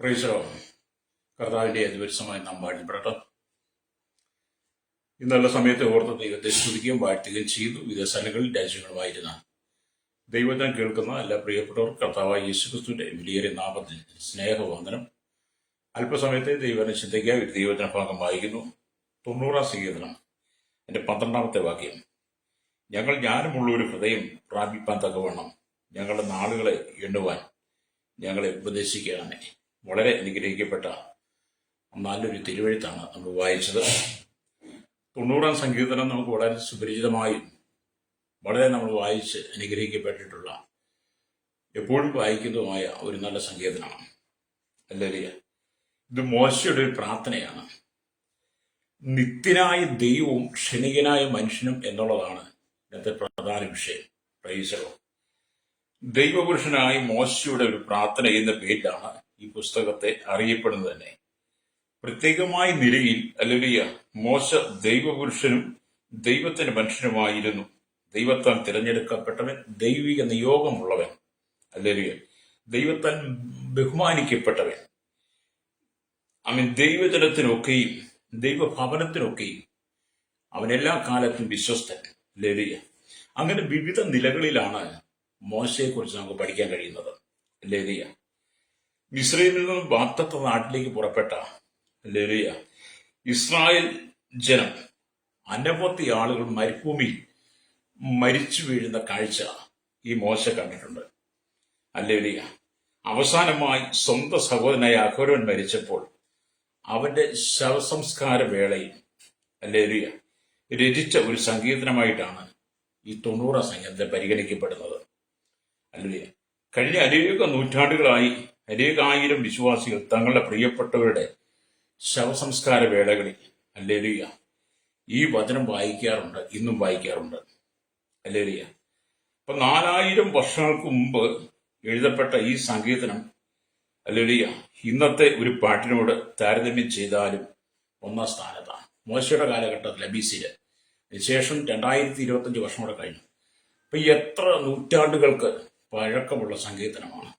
പ്രൈസറോ കർത്താവിൻ്റെ അതിപരിസമായി നാം വാഴ്ത്തപ്പെടട്ടെ. ഇന്നുള്ള സമയത്തെ ഓർത്ത് ദൈവത്തെ സ്തുതിക്കുകയും വാഴ്ത്തുകയും ചെയ്തു. വിവിധ സ്ഥലങ്ങളിൽ രാജ്യങ്ങളുമായിരുന്ന ദൈവജനം കേൾക്കുന്ന എല്ലാ പ്രിയപ്പെട്ടവർ കർത്താവായ യേശുക്രിസ്തുവിന്റെ വിലയേറിയ നാമത്തിൽ സ്നേഹവന്ദനം. അല്പസമയത്തെ ദൈവനെ ചിന്തിക്കുക. ഒരു ദൈവജന ഭാഗം വായിക്കുന്നു. 90-ാം സങ്കീർത്തനം എൻ്റെ 12-ാമത്തെ വാക്യം. ഞങ്ങൾ ജ്ഞാനമുള്ള ഒരു ഹൃദയം പ്രാപിപ്പാൻ തക്കവണ്ണം ഞങ്ങളുടെ നാളുകളെ എണ്ണുവാൻ ഞങ്ങളെ ഉപദേശിക്കുകയാണ്. വളരെ അനുഗ്രഹിക്കപ്പെട്ട നല്ലൊരു തിരുവഴുത്താണ് നമ്മൾ വായിച്ചത്. 90-ാം സങ്കീർത്തനം നമുക്ക് വളരെ സുപരിചിതമായും വളരെ നമ്മൾ വായിച്ച് അനുഗ്രഹിക്കപ്പെട്ടിട്ടുള്ള എപ്പോഴും വായിക്കുന്നതുമായ ഒരു നല്ല സങ്കീർത്തനമാണ്. അല്ലേ? ഇത് മോശയുടെ ഒരു പ്രാർത്ഥനയാണ്. നിത്യനായ ദൈവവും ക്ഷണികനായ മനുഷ്യനും എന്നുള്ളതാണ് ഇന്നത്തെ പ്രധാന വിഷയം. പ്രൈസറോ ദൈവപുരുഷനായ മോശയുടെ ഒരു പ്രാർത്ഥന എന്ന പേരിലാണ് ഈ പുസ്തകത്തെ അറിയപ്പെടുന്നത് തന്നെ. പ്രത്യേകമായ നിലയിൽ അല്ലേലൂയ മോശ ദൈവപുരുഷനും ദൈവത്തിന്റെ മനുഷ്യനുമായിരുന്നു. ദൈവത്താൽ തിരഞ്ഞെടുക്കപ്പെട്ടവൻ, ദൈവിക നിയോഗമുള്ളവൻ, അല്ലേലൂയ ദൈവത്താൽ ബഹുമാനിക്കപ്പെട്ടവൻ. അവൻ ദൈവജനത്തിനൊക്കെയും ദൈവഭവനത്തിനൊക്കെയും അവൻ എല്ലാ കാലത്തും വിശ്വസ്തൻ. അല്ലേലൂയ അങ്ങനെ വിവിധ നിലകളിലാണ് മോശയെക്കുറിച്ച് നമുക്ക് പഠിക്കാൻ കഴിയുന്നത്. അല്ലേലൂയ മിസ്രൈമിൽ നിന്നും വാഗ്ദത്ത നാട്ടിലേക്ക് പുറപ്പെട്ട അല്ലേലൂയ ഇസ്രായേൽ ജനം അനവധി ആളുകൾ മരുഭൂമിയിൽ മരിച്ചു വീഴുന്ന കാഴ്ച ഈ മോശ കണ്ടിട്ടുണ്ട്. അല്ലേലൂയ അവസാനമായി സ്വന്തം സഹോദരനായ അഹരോൻ മരിച്ചപ്പോൾ അവന്റെ ശവസംസ്കാര വേളയിൽ അല്ലേലൂയ രചിച്ച ഒരു സങ്കീർത്തനമായിട്ടാണ് ഈ 90-ാം സങ്കീർത്തനം പരിഗണിക്കപ്പെടുന്നത്. അല്ലേലൂയ കഴിഞ്ഞ അനേക നൂറ്റാണ്ടുകളായി അനേകായിരം വിശ്വാസികൾ തങ്ങളുടെ പ്രിയപ്പെട്ടവരുടെ ശവസംസ്കാര വേളകളിൽ അല്ലേലൂയ ഈ വചനം വായിക്കാറുണ്ട്, ഇന്നും വായിക്കാറുണ്ട്. അല്ലേലൂയ അപ്പൊ 4000 വർഷങ്ങൾക്ക് മുമ്പ് എഴുതപ്പെട്ട ഈ സങ്കീർത്തനം അല്ലേലൂയ ഇന്നത്തെ ഒരു പാട്ടിനോട് താരതമ്യം ചെയ്താലും 1-ാം സ്ഥാനത്താണ്. മോശയുടെ കാലഘട്ടത്തിൽ അബീസില് ശേഷം 2025 വർഷം കൂടെ കഴിഞ്ഞു. അപ്പൊ എത്ര നൂറ്റാണ്ടുകൾക്ക് പഴക്കമുള്ള സങ്കീർത്തനമാണ്.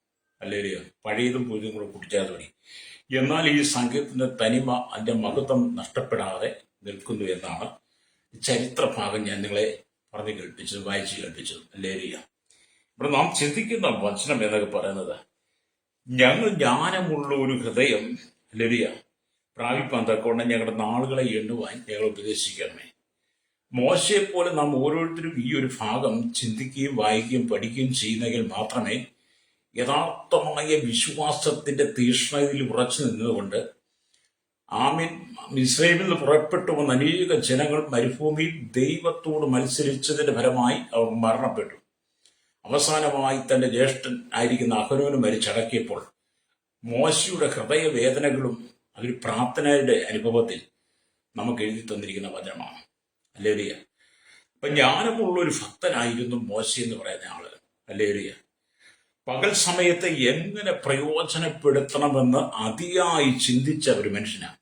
അല്ലേലൂയ പഴയതും പുതിയതും കൂടെ കൂട്ടിച്ചേർത്ത് തുടങ്ങി. എന്നാൽ ഈ സങ്കീർത്തനത്തിന്റെ തനിമ, അതിന്റെ മഹത്വം നഷ്ടപ്പെടാതെ നിൽക്കുന്നു എന്നാണ് ചരിത്ര ഭാഗം ഞാൻ നിങ്ങളെ പറഞ്ഞു കേൾപ്പിച്ചത്, വായിച്ചു കേൾപ്പിച്ചത്. അല്ലേലൂയ ഇവിടെ നാം ചിന്തിക്കുന്ന വചനം എന്നൊക്കെ പറയുന്നത്, ഞങ്ങൾ ജ്ഞാനമുള്ള ഒരു ഹൃദയം അല്ലേലൂയ പ്രാപിപ്പാൻ തക്കവണ്ണം ഞങ്ങളുടെ നാളുകളെ എണ്ണുവാൻ ഞങ്ങൾ ഉപദേശിക്കണമേ. മോശയെപ്പോലെ നാം ഓരോരുത്തരും ഈ ഒരു ഭാഗം ചിന്തിക്കുകയും വായിക്കുകയും പഠിക്കുകയും ചെയ്യുന്നെങ്കിൽ മാത്രമേ യഥാർത്ഥമായ വിശ്വാസത്തിന്റെ തീഷ്ണതയിൽ ഉറച്ചു നിന്നുകൊണ്ട് ആമീൻ മിസ്രൈമിൽ നിന്ന് പുറപ്പെട്ടു വന്ന അനേക ജനങ്ങൾ മരുഭൂമിയിൽ ദൈവത്തോട് മത്സരിച്ചതിന്റെ ഫലമായി അവർ മരണപ്പെട്ടു. അവസാനമായി തന്റെ ജ്യേഷ്ഠൻ ആയിരിക്കുന്ന അഹരോന് മരിച്ചടക്കിയപ്പോൾ മോശയുടെ ഹൃദയവേദനകളും അതൊരു പ്രാർത്ഥനയുടെ അനുഭവത്തിൽ നമുക്ക് എഴുതി തന്നിരിക്കുന്ന വചനമാണ്. അല്ലേലൂയ അപ്പൊ ജ്ഞാനമുള്ള ഒരു ഭക്തനായിരുന്നു മോശ എന്ന് പറയുന്ന ആള്. അല്ലേലൂയ പകൽ സമയത്തെ എങ്ങനെ പ്രയോജനപ്പെടുത്തണമെന്ന് അതിയായി ചിന്തിച്ച ഒരു മനുഷ്യനാണ്.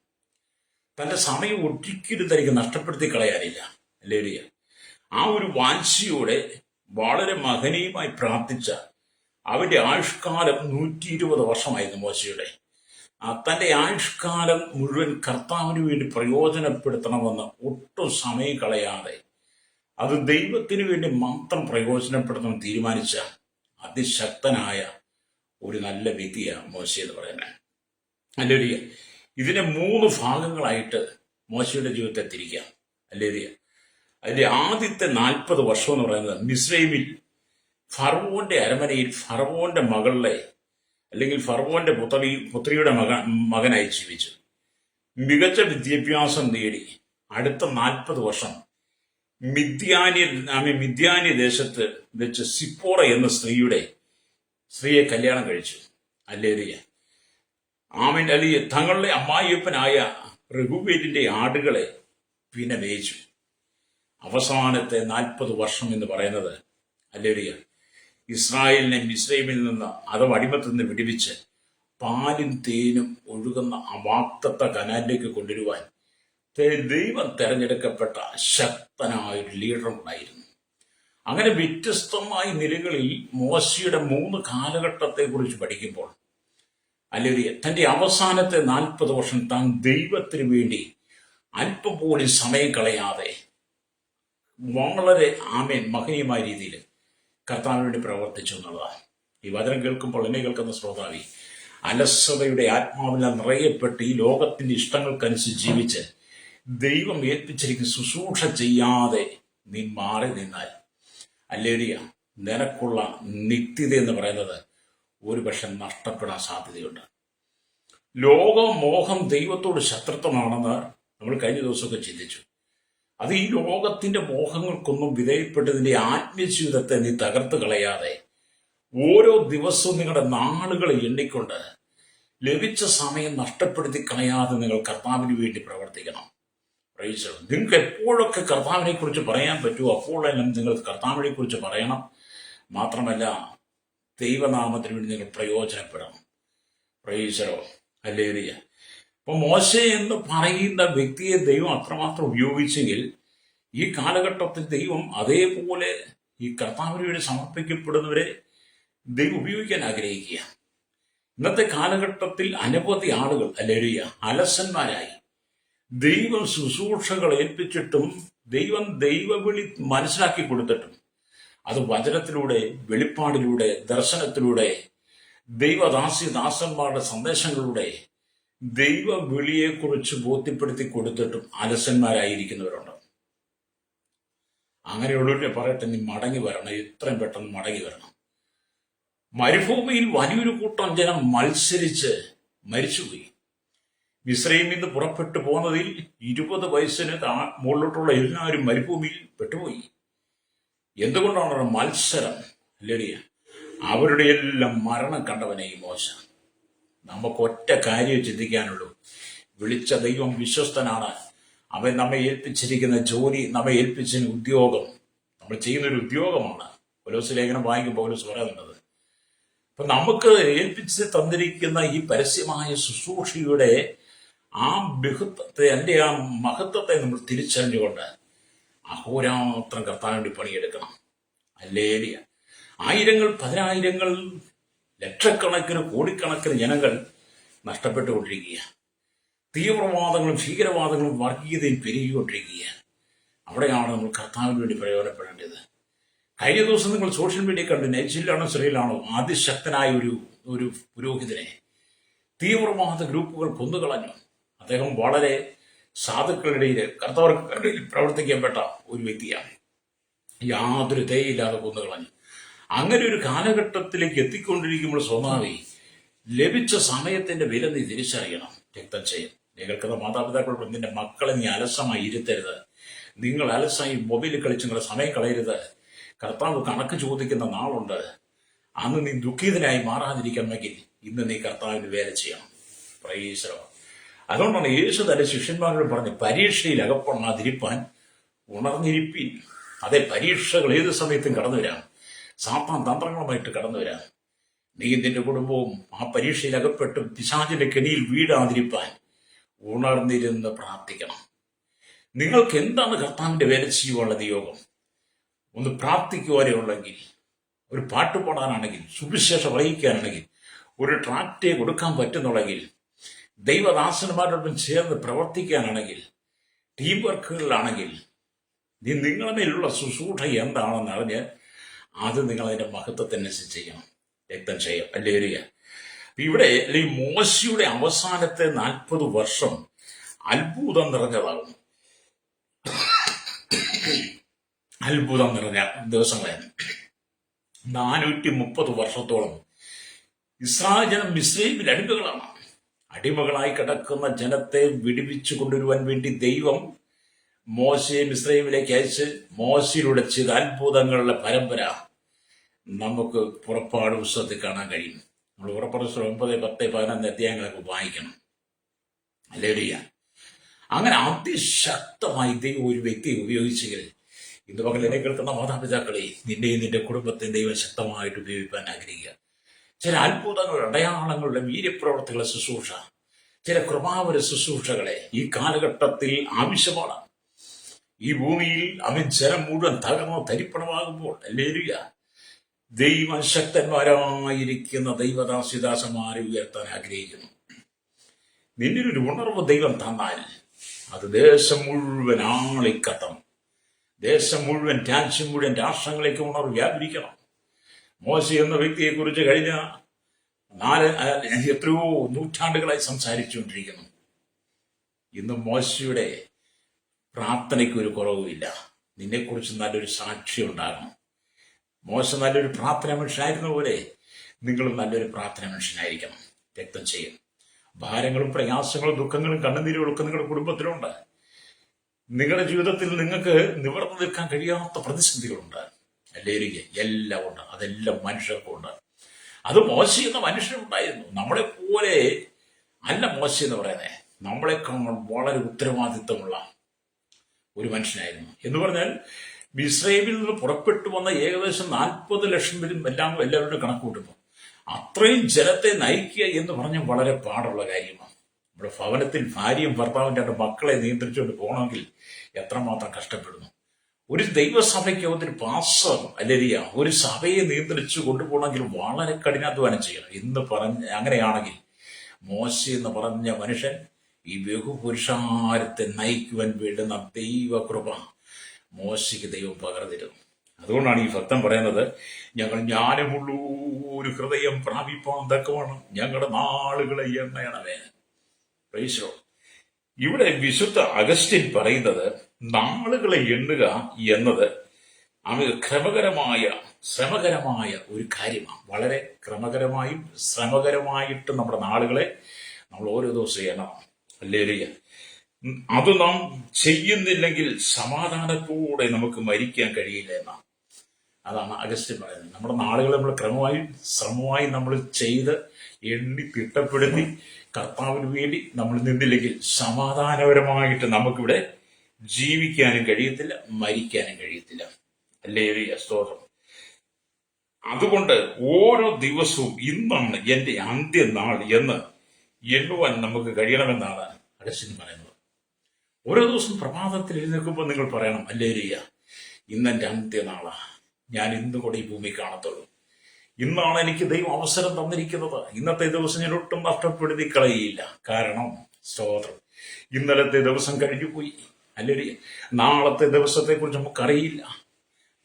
തന്റെ സമയം ഒരിക്കലും തനിക്ക് നഷ്ടപ്പെടുത്തി കളയാനില്ല. അല്ലേലൂയ ആ ഒരു വാഞ്ചിയോടെ വളരെ മഹനീയമായി പ്രാർത്ഥിച്ച അവന്റെ ആയുഷ്കാലം 120 വർഷമായിരുന്നു മോശയുടെ. തന്റെ ആയുഷ്കാലം മുഴുവൻ കർത്താവിന് വേണ്ടി പ്രയോജനപ്പെടുത്തണമെന്ന് ഒട്ടും സമയം കളയാതെ അത് ദൈവത്തിന് വേണ്ടി മാത്രം പ്രയോജനപ്പെടുത്തണമെന്ന് തീരുമാനിച്ച അതിശക്തനായ ഒരു നല്ല വ്യക്തിയാണ് മോശ എന്ന് പറയുന്നത്. അല്ലേലൂയ ഇതിനെ 3 ഭാഗങ്ങളായിട്ട് മോശയുടെ ജീവിതത്തെ തിരിക്കാം. അല്ലേലൂയ അതിന്റെ ആദ്യത്തെ 40 വർഷം എന്ന് പറയുന്നത് മിസ്രൈമിൽ ഫറവോന്റെ അരമനയിൽ ഫറവോന്റെ മകളെ അല്ലെങ്കിൽ ഫറവോന്റെ പുത്രിയുടെ മകനായി ജീവിച്ചു. മികച്ച വിദ്യാഭ്യാസം നേടി അടുത്ത 40 വർഷം മിദ്യാനി ദേശത്ത് വെച്ച് സിപ്പോറ എന്ന സ്ത്രീയെ കല്യാണം കഴിച്ചു. അല്ലേലൂയ ആമീൻ. അല്ലെ തങ്ങളുടെ അമ്മായിയപ്പനായ റഹൂബേലിന്റെ ആടുകളെ പിന്നെ മേയിച്ചു. അവസാനത്തെ 40 വർഷം എന്ന് പറയുന്നത് അല്ലേലൂയ ഇസ്രായേലിനെ മിസ്രൈമിൽ നിന്ന് അഥവാ അടിമത്തിൽ നിന്ന് വിടുവിച്ച് പാലും തേനും ഒഴുകുന്ന വാഗ്ദത്ത കനാലിലേക്ക് കൊണ്ടുവരുവാൻ ദൈവം തെരഞ്ഞെടുക്കപ്പെട്ട ശക്തനായ ഒരു ലീഡർ ഉണ്ടായിരുന്നു. അങ്ങനെ വ്യത്യസ്തമായ നിലകളിൽ മോശയുടെ 3 കാലഘട്ടത്തെ കുറിച്ച് പഠിക്കുമ്പോൾ അല്ലെങ്കിൽ തന്റെ അവസാനത്തെ 40 വർഷം താൻ ദൈവത്തിന് വേണ്ടി അല്പം പോലും സമയം കളയാതെ വളരെ മഹനീയമായ രീതിയിൽ കർത്താവിന് വേണ്ടി പ്രവർത്തിച്ചു എന്നുള്ളതാണ്. ഈ വചനം കേൾക്കുമ്പോൾ എന്നെ കേൾക്കുന്ന ശ്രോതാവി, അലസതയുടെ ആത്മാവിനാൽ നിറയപ്പെട്ട് ഈ ലോകത്തിന്റെ ഇഷ്ടങ്ങൾക്കനുസരിച്ച് ജീവിച്ച് ദൈവം ഏൽപ്പിച്ചിരിക്കുന്ന ശുശ്രൂഷ ചെയ്യാതെ നീ മാറി നിന്നാൽ അല്ലേലിയ നിനക്കുള്ള നിത്യത എന്ന് പറയുന്നത് ഒരുപക്ഷെ നഷ്ടപ്പെടാൻ സാധ്യതയുണ്ട്. ലോകമോഹം ദൈവത്തോട് ശത്രുത്വമാണെന്ന് നമ്മൾ കഴിഞ്ഞ ദിവസമൊക്കെ ചിന്തിച്ചു. അത് ഈ ലോകത്തിന്റെ മോഹങ്ങൾക്കൊന്നും വിധേയപ്പെട്ടതിന്റെ ആത്മീയ ജീവിതത്തെ നീ തകർത്ത് കളയാതെ ഓരോ ദിവസവും നിങ്ങളുടെ നാളുകളെ എണ്ണിക്കൊണ്ട് ലഭിച്ച സമയം നഷ്ടപ്പെടുത്തി കളയാതെ നിങ്ങൾ കർത്താവിന് വേണ്ടി പ്രവർത്തിക്കണം. നിങ്ങൾക്ക് എപ്പോഴൊക്കെ കർത്താവിനെ കുറിച്ച് പറയാൻ പറ്റുമോ അപ്പോഴെല്ലാം നിങ്ങൾ കർത്താവിനെ കുറിച്ച് പറയണം. മാത്രമല്ല ദൈവനാമത്തിന് വേണ്ടി നിങ്ങൾ പ്രയോജനപ്പെടണം. പ്രൈസലോ ഹല്ലേലൂയ. അപ്പൊ മോശെ എന്ന് പറയുന്ന വ്യക്തിയെ ദൈവം അത്രമാത്രം ഉപയോഗിച്ചെങ്കിൽ ഈ കാലഘട്ടത്തിൽ ദൈവം അതേപോലെ ഈ കർത്താവിന് വേണ്ടി സമർപ്പിക്കപ്പെടുന്നവരെ ദൈവം ഉപയോഗിക്കാൻ ആഗ്രഹിക്കുക. ഇന്നത്തെ കാലഘട്ടത്തിൽ അനവധി ആളുകൾ ഹല്ലേലൂയ അലസന്മാരായി ദൈവം ശുശ്രൂഷകൾ ഏൽപ്പിച്ചിട്ടും ദൈവം ദൈവവിളി മനസ്സിലാക്കി കൊടുത്തിട്ടും അത് വചനത്തിലൂടെ, വെളിപ്പാടിലൂടെ, ദർശനത്തിലൂടെ, ദാസന്മാരുടെ സന്ദേശങ്ങളിലൂടെ ദൈവവിളിയെക്കുറിച്ച് ബോധ്യപ്പെടുത്തി കൊടുത്തിട്ടും അലസന്മാരായിരിക്കുന്നവരുണ്ട്. അങ്ങനെയുള്ളവരെ പറയട്ടെ, നീ മടങ്ങി വരണം, എത്രയും പെട്ടെന്ന് മടങ്ങി വരണം. മരുഭൂമിയിൽ വലിയൊരു കൂട്ടം ജനം മത്സരിച്ച് മരിച്ചുപോയി. മിസ്രൈമിൽ നിന്ന് പുറപ്പെട്ടു പോകുന്നതിൽ 20 വയസ്സിന് മുകളിലോട്ടുള്ള എല്ലാവരും മരുഭൂമിയിൽ പെട്ടുപോയി. എന്തുകൊണ്ടാണ് മത്സരം? അല്ലേടിയ അവരുടെ എല്ലാം മരണം കണ്ടവനെ ഈ മോശ. നമുക്ക് ഒറ്റ കാര്യം ചിന്തിക്കാനുള്ളൂ, വിളിച്ച ദൈവം വിശ്വസ്തനാണ്. അവൻ നമ്മെ ഏൽപ്പിച്ചിരിക്കുന്ന ജോലി, നമ്മെ ഏൽപ്പിച്ചിരുന്ന ഉദ്യോഗം, നമ്മൾ ചെയ്യുന്നൊരു ഉദ്യോഗമാണ്. പൗലോസ് ലേഖനം വായിക്കുമ്പോൾ പൗലോസ് പറയുന്നുള്ളത്. അപ്പൊ നമുക്ക് ഏൽപ്പിച്ച് തന്നിരിക്കുന്ന ഈ പരസ്യമായ ശുശ്രൂഷയുടെ ആ ബഹുത്വത്തെ, എൻ്റെ ആ മഹത്വത്തെ നമ്മൾ തിരിച്ചറിഞ്ഞുകൊണ്ട് അഹോരാത്രം കർത്താവിന് വേണ്ടി പണിയെടുക്കണം. ഹല്ലേലൂയ. ആയിരങ്ങൾ, പതിനായിരങ്ങൾ, ലക്ഷക്കണക്കിന്, കോടിക്കണക്കിന് ജനങ്ങൾ നഷ്ടപ്പെട്ടുകൊണ്ടിരിക്കുക. തീവ്രവാദങ്ങളും ഭീകരവാദങ്ങളും വർഗീയതയും പെരുകിക്കൊണ്ടിരിക്കുക. അവിടെയാണ് നമ്മൾ കർത്താവിന് വേണ്ടി പ്രയോജനപ്പെടേണ്ടത്. കഴിഞ്ഞ ദിവസം നിങ്ങൾ സോഷ്യൽ മീഡിയ കണ്ടു, നൈജീരിയയിലാണോ സിറിയയിലാണോ അതിശക്തനായ ഒരു പുരോഹിതനെ തീവ്രവാദ ഗ്രൂപ്പുകൾ കൊന്നുകളഞ്ഞു. അദ്ദേഹം വളരെ സാധുക്കളുടെ കർത്താവിൽ പ്രവർത്തിക്കപ്പെട്ട ഒരു വ്യക്തിയാണ്. യാതൊരു ദയയില്ലാതെ കൊന്നുകളഞ്ഞു. അങ്ങനെ ഒരു കാലഘട്ടത്തിലേക്ക് എത്തിക്കൊണ്ടിരിക്കുമ്പോൾ സ്വഭാവി ലഭിച്ച സമയത്തിന്റെ വില നീ തിരിച്ചറിയണം. രക്തം ചെയ്യും. കേൾക്കുന്ന മാതാപിതാക്കളോട് നിന്റെ മക്കളെ നീ അലസമായി ഇരുത്തരുത്. നിങ്ങൾ അലസമായി മൊബൈലിൽ കളിച്ച് നിങ്ങളുടെ സമയം കളയരുത്. കർത്താവ് കണക്ക് ചോദിക്കുന്ന നാളുണ്ട്. അന്ന് നീ ദുഃഖിതനായി മാറാതിരിക്കണമെങ്കിൽ ഇന്ന് നീ കർത്താവിന് വേല ചെയ്യണം. പ്രൈസ്. അതുകൊണ്ടാണ് യേശു തന്റെ ശിഷ്യന്മാരോട് പറഞ്ഞ് പരീക്ഷയിൽ അകപ്പെടാതിരിപ്പാൻ ഉണർന്നിരിപ്പിൻ. അതെ, പരീക്ഷകൾ ഏത് സമയത്തും കടന്നു വരാം. സാത്താൻ തന്ത്രങ്ങളുമായിട്ട് കടന്നു വരാം. നീ നിന്റെ കുടുംബവും ആ പരീക്ഷയിൽ അകപ്പെട്ട് പിശാചിന്റെ കെണിയിൽ വീഴാതിരിപ്പാൻ ഉണർന്നിരുന്ന് പ്രാർത്ഥിക്കണം. നിങ്ങൾക്ക് എന്താണ് കർത്താവിന്റെ വേല ചെയ്യുവാനുള്ള നിയോഗം? ഒന്ന് പ്രാർത്ഥിക്കുവാനേ ഉള്ളെങ്കിൽ, ഒരു പാട്ട് പാടാനാണെങ്കിൽ, സുവിശേഷം അറിയിക്കാനാണെങ്കിൽ, ഒരു ട്രാക്റ്റേ കൊടുക്കാൻ പറ്റുന്നുണ്ടെങ്കിൽ, ദൈവദാസന്മാരോടൊപ്പം ചേർന്ന് പ്രവർത്തിക്കാനാണെങ്കിൽ, ടീം വർക്കുകളിലാണെങ്കിൽ, നിങ്ങളുടെ മേലുള്ള ശുശ്രൂഷ എന്താണെന്ന് അറിഞ്ഞ് അത് നിങ്ങൾ അതിന്റെ മഹത്വത്തിനനുസരിച്ച് ചെയ്യണം. രക്തം ചെയ്യാം. ഹല്ലേലൂയ. ഇവിടെ ഈ മോശയുടെ അവസാനത്തെ 40 വർഷം അത്ഭുതം നിറഞ്ഞതാകുന്നു. അത്ഭുതം നിറഞ്ഞ ദിവസങ്ങളായിരുന്നു. 430 വർഷത്തോളം ഇസ്രായേൽ ജനം മിസ്രൈമിൽ അടിമകളാണ്. അടിമകളായി കിടക്കുന്ന ജനത്തെ വിടുവിച്ചു കൊണ്ടുവരുവാൻ വേണ്ടി ദൈവം മോശയെ മിസ്രൈമിലേക്ക് അയച്ച് മോശയിലൂടെ ചെയ്ത അത്ഭുതങ്ങളുടെ പരമ്പര നമുക്ക് പുറപ്പാട് പുസ്തകത്തിൽ കാണാൻ കഴിയും. നമ്മൾ പുറപ്പാട് 9, 10, 11 അധ്യായങ്ങളൊക്കെ വായിക്കണം. ഹല്ലേലൂയ. അങ്ങനെ അതിശക്തമായി ദൈവം ഒരു വ്യക്തിയെ ഉപയോഗിച്ചെങ്കിൽ ഇന്ന് പകൽ എന്നെ കേൾക്കുന്ന മാതാപിതാക്കളെ, നിന്റെയും നിന്റെ കുടുംബത്തെയും ദൈവം ശക്തമായിട്ട് ഉപയോഗിക്കാൻ ആഗ്രഹിക്കുക. ചില അത്ഭുതങ്ങളുടെ, അടയാളങ്ങളുടെ, വീര്യപ്രവർത്തികളെ ശുശ്രൂഷ, ചില കൃപാവര ശുശ്രൂഷകളെ ഈ കാലഘട്ടത്തിൽ ആവശ്യമാണ്. ഈ ഭൂമിയിൽ അവൻ ജനം മുഴുവൻ തകർന്നോ തരിപ്പണമാകുമ്പോൾ ഹല്ലേലൂയ ദൈവശക്തന്മാരായിരിക്കുന്ന ദൈവദാസിദാസന്മാരെ ഉയർത്താൻ ആഗ്രഹിക്കുന്നു. നിന്നിലൊരു ഉണർവ് ദൈവം തന്നാൽ അത് ദേശം മുഴുവൻ ആളിക്കത്തം, ദേശം മുഴുവൻ, രാജ്യം മുഴുവൻ, രാഷ്ട്രങ്ങളിലേക്ക് ഉണർവ് വ്യാപരിക്കണം. മോശെ എന്ന വ്യക്തിയെക്കുറിച്ച് കഴിഞ്ഞ എത്രയോ നൂറ്റാണ്ടുകളായി സംസാരിച്ചുകൊണ്ടിരിക്കുന്നു. ഇന്ന് മോശയുടെ പ്രാർത്ഥനയ്ക്ക് ഒരു കുറവുമില്ല. നിന്നെക്കുറിച്ച് നല്ലൊരു സാക്ഷി ഉണ്ടാകണം. മോശ നല്ലൊരു പ്രാർത്ഥന മനുഷ്യനായിരുന്ന പോലെ നിങ്ങളും നല്ലൊരു പ്രാർത്ഥന മനുഷ്യനായിരിക്കണം. രക്തം ചെയ്യും. ഭാരങ്ങളും പ്രയാസങ്ങളും ദുഃഖങ്ങളും കണ്ണുനീരും ഒക്കെ നിങ്ങളുടെ കുടുംബത്തിലുണ്ട്. നിങ്ങളുടെ ജീവിതത്തിൽ നിങ്ങൾക്ക് നിവർന്നു നിൽക്കാൻ കഴിയാത്ത പ്രതിസന്ധികളുണ്ട്. അല്ലെങ്കിൽ എല്ലാം ഉണ്ട്. അതെല്ലാം മനുഷ്യർക്കുണ്ട്. അത് മോശ എന്ന മനുഷ്യനുണ്ടായിരുന്നു. നമ്മളെ പോലെ അല്ല മോശ എന്ന് പറയുന്നത്. നമ്മളെക്കാൾ വളരെ ഉത്തരവാദിത്വമുള്ള ഒരു മനുഷ്യനായിരുന്നു. എന്ന് പറഞ്ഞാൽ മിസ്രൈമിൽ നിന്ന് പുറപ്പെട്ടു വന്ന ഏകദേശം 40 ലക്ഷം പേരും എല്ലാവരുടെ കണക്ക് കൂട്ടുന്നു. അത്രയും ജനത്തെ നയിക്കുക എന്ന് പറഞ്ഞാൽ വളരെ പാടുള്ള കാര്യമാണ്. നമ്മുടെ ഭവനത്തിൽ ഭാര്യയും ഭർത്താവും 2 മക്കളെ നിയന്ത്രിച്ചുകൊണ്ട് പോകണമെങ്കിൽ എത്രമാത്രം കഷ്ടപ്പെടുന്നു. ഒരു ദൈവസഭയ്ക്ക് ഒരു പാസ്റ്റർ അല്ലെങ്കിൽ ഒരു സഭയെ നിയന്ത്രിച്ചു കൊണ്ടുപോകണമെങ്കിൽ വളരെ കഠിനാധ്വാനം ചെയ്യണം. എന്ന് അങ്ങനെയാണെങ്കിൽ മോശ എന്ന് പറഞ്ഞ മനുഷ്യൻ ഈ ബഹുപുരുഷാരത്തെ നയിക്കുവാൻ വേണ്ടുന്ന ദൈവകൃപ മോശയ്ക്ക് ദൈവം പകർന്നിരുന്നു. അതുകൊണ്ടാണ് ഈ ഭക്തൻ പറയുന്നത്, ഞങ്ങൾ ജ്ഞാനമുള്ള ഒരു ഹൃദയം പ്രാപിപ്പാൻ തക്കവണ്ണം ഞങ്ങളുടെ നാളുകളെ എണ്ണയണമേ. പ്രൈസോ. ഇവിടെ വിശുദ്ധ അഗസ്റ്റിൻ പറയുന്നത് നാളുകളെ എണ്ണുക എന്നത് ശ്രമകരമായ ഒരു കാര്യമാണ്. വളരെ ക്രമകരമായും ശ്രമകരമായിട്ട് നമ്മുടെ നാളുകളെ നമ്മൾ ഓരോ ദിവസവും എണ്ണണം. ഹല്ലേലൂയ. അത് നാം ചെയ്യുന്നില്ലെങ്കിൽ സമാധാനത്തോടെ നമുക്ക് മരിക്കാൻ കഴിയില്ല എന്നാണ്. അതാണ് അഗസ്റ്റിൻ പറയുന്നത്. നമ്മുടെ നാളുകൾ നമ്മൾ ശ്രമമായി നമ്മൾ ചെയ്ത് എണ്ണി തിട്ടപ്പെടുത്തി കർത്താവിന് വേണ്ടി നമ്മൾ നിന്നില്ലെങ്കിൽ സമാധാനപരമായിട്ട് നമുക്കിവിടെ ജീവിക്കാനും കഴിയത്തില്ല, മരിക്കാനും കഴിയത്തില്ല. ഹല്ലേലൂയ, സ്തോത്രം. അതുകൊണ്ട് ഓരോ ദിവസവും ഇന്നാണ് എന്റെ അന്ത്യനാൾ എന്ന് എണ്ണുവാൻ നമുക്ക് കഴിയണമെന്നാണ് അഗസ്റ്റിൻ പറയുന്നത്. ഓരോ ദിവസം പ്രഭാതത്തിൽ എഴുന്നേൽക്കുമ്പോൾ നിങ്ങൾ പറയണം, ഹല്ലേലൂയ, ഇന്നെന്റെ അന്ത്യനാളാ, ഞാൻ ഇന്ന് കൂടെ ഈ ഭൂമി കാണത്തുള്ളൂ. ഇന്നാണ് എനിക്ക് ദൈവം അവസരം തന്നിരിക്കുന്നത്. ഇന്നത്തെ ദിവസം ഞാൻ ഒട്ടും നഷ്ടപ്പെടുത്തി കളയില്ല. കാരണം സ്തോത്രം, ഇന്നലത്തെ ദിവസം കഴിഞ്ഞുപോയി. ഹല്ലേലൂയ. നാളത്തെ ദിവസത്തെ കുറിച്ച് നമുക്കറിയില്ല.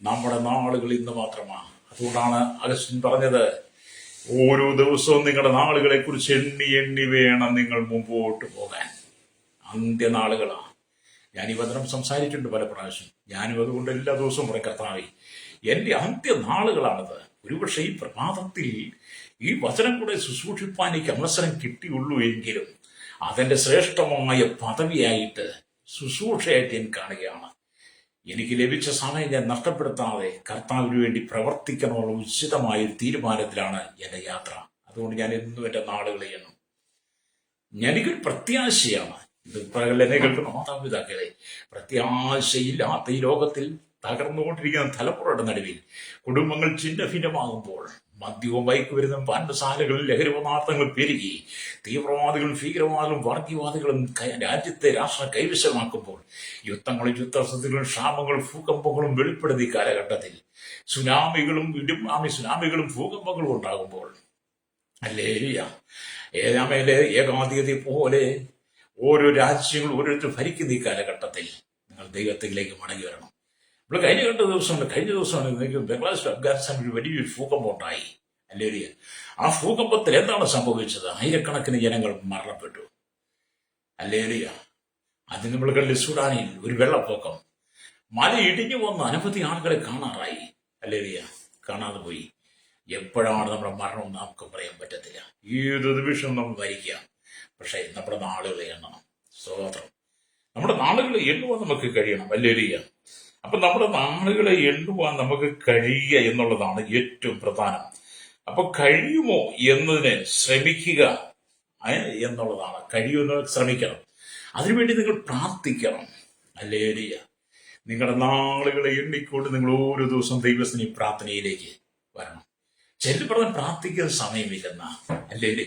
നമ്മുടെ നാളുകൾ ഇന്ന് മാത്രമാണ്. അതുകൊണ്ടാണ് അഗസ്റ്റിൻ പറഞ്ഞത്, ഓരോ ദിവസവും നിങ്ങളുടെ നാളുകളെ കുറിച്ച് എണ്ണി എണ്ണി വേണം നിങ്ങൾ മുമ്പോട്ട് പോകാൻ. അന്ത്യനാളുകളാണ്. ഞാൻ ഈ വചനം സംസാരിച്ചിട്ടുണ്ട് പല പ്രാവശ്യം. ഞാനും അതുകൊണ്ട് എല്ലാ ദിവസവും പറയും, കർത്താവേ, എന്റെ അന്ത്യനാളുകളാണിത്. ഒരുപക്ഷെ ഈ പ്രഭാതത്തിൽ ഈ വചനം കൂടെ ശുശ്രൂഷിപ്പാൻ എനിക്ക് അവസരം കിട്ടിയുള്ളൂ എങ്കിലും അതെന്റെ ശ്രേഷ്ഠമായ പദവിയായിട്ട് ശുശ്രൂഷയായിട്ട് ഞാൻ കാണുകയാണ്. എനിക്ക് ലഭിച്ച സമയം ഞാൻ നഷ്ടപ്പെടുത്താതെ കർത്താവിന് വേണ്ടി പ്രവർത്തിക്കണമെന്നുള്ള ഉചിതമായ ഒരു തീരുമാനത്തിലാണ് എന്റെ യാത്ര. അതുകൊണ്ട് ഞാൻ എന്നും എന്റെ നാളുകളെ എണ്ണും. എനിക്കൊരു പ്രത്യാശയാണ്. ഇത് എന്നെ കേൾക്കുന്ന മാതാപിതാക്കളെ, പ്രത്യാശയില്ലാത്ത ഈ ലോകത്തിൽ തകർന്നുകൊണ്ടിരിക്കുന്ന തലമുറയുടെ നടുവിൽ കുടുംബങ്ങൾ ചിഹ്ന ഭിന്നമാകുമ്പോൾ, മദ്യവും മയക്കുമരുന്നും പാൻപസാലകളും ലഹരി പദാർത്ഥങ്ങളും പെരുകി തീവ്രവാദികളും ഭീകരവാദികളും വർഗീയവാദികളും രാഷ്ട്രം കൈവശമാക്കുമ്പോൾ, യുദ്ധങ്ങളും യുദ്ധസ്ഥിതികളും ക്ഷാമങ്ങളും ഭൂകമ്പങ്ങളും വെളിപ്പെടുത്തി കാലഘട്ടത്തിൽ സുനാമികളും ഭൂകമ്പങ്ങളും ഉണ്ടാകുമ്പോൾ, ഹല്ലേലൂയ, ഏഴാമയിലെ ഏകാധിപതി പോലെ ഓരോ രാജ്യങ്ങളും ഓരോരുത്തർ ഭരിക്കുന്ന ഈ കാലഘട്ടത്തിൽ നിങ്ങൾ ദൈവത്തിലേക്ക് മടങ്ങി വരണം. നമ്മൾ കഴിഞ്ഞ ദിവസമാണ് ബംഗ്ലാദേശ് അഫ്ഗാനിസ്ഥാൻ ഒരു വലിയൊരു ഭൂകമ്പം ഉണ്ടായി. ഹല്ലേലൂയ. ആ ഭൂകമ്പത്തിൽ എന്താണ് സംഭവിച്ചത്? ആയിരക്കണക്കിന് ജനങ്ങൾ മരണപ്പെട്ടു. ഹല്ലേലൂയ. അത് നമ്മൾ കണ്ടില്ല, സുഡാനിൽ ഒരു വെള്ളപ്പൊക്കം, മല ഇടിഞ്ഞു വന്ന് അനവധി ആളുകളെ കാണാറായി. ഹല്ലേലൂയ. കാണാതെ പോയി. എപ്പോഴാണ് നമ്മുടെ മരണം നമുക്ക് പറയാൻ പറ്റത്തില്ല. ഏത് നിമിഷം നമ്മൾ മരിക്കാം. പക്ഷേ നമ്മുടെ നാളുകളെ എണ്ണണം. സ്തോത്രം. നമ്മുടെ നാളുകളെ എണ്ണുവാൻ നമുക്ക് കഴിയണം. ഹല്ലേലൂയ. അപ്പൊ നമ്മുടെ നാളുകളെ എണ്ണുവാൻ നമുക്ക് കഴിയുക എന്നുള്ളതാണ് ഏറ്റവും പ്രധാനം. അപ്പൊ കഴിയുമോ എന്നതിന് ശ്രമിക്കുക എന്നുള്ളതാണ്. കഴിയുമെന്ന് ശ്രമിക്കണം. അതിനുവേണ്ടി നിങ്ങൾ പ്രാർത്ഥിക്കണം. ഹല്ലേലൂയ. നിങ്ങളുടെ നാളുകളെ എണ്ണിക്കൊണ്ട് നിങ്ങൾ ഓരോ ദിവസം ദൈവത്തിന് പ്രാർത്ഥനയിലേക്ക് വരണം. ചെല്ലു പറഞ്ഞ പ്രാർത്ഥിക്കാൻ സമയമില്ലെന്നാ. അല്ലെങ്കിൽ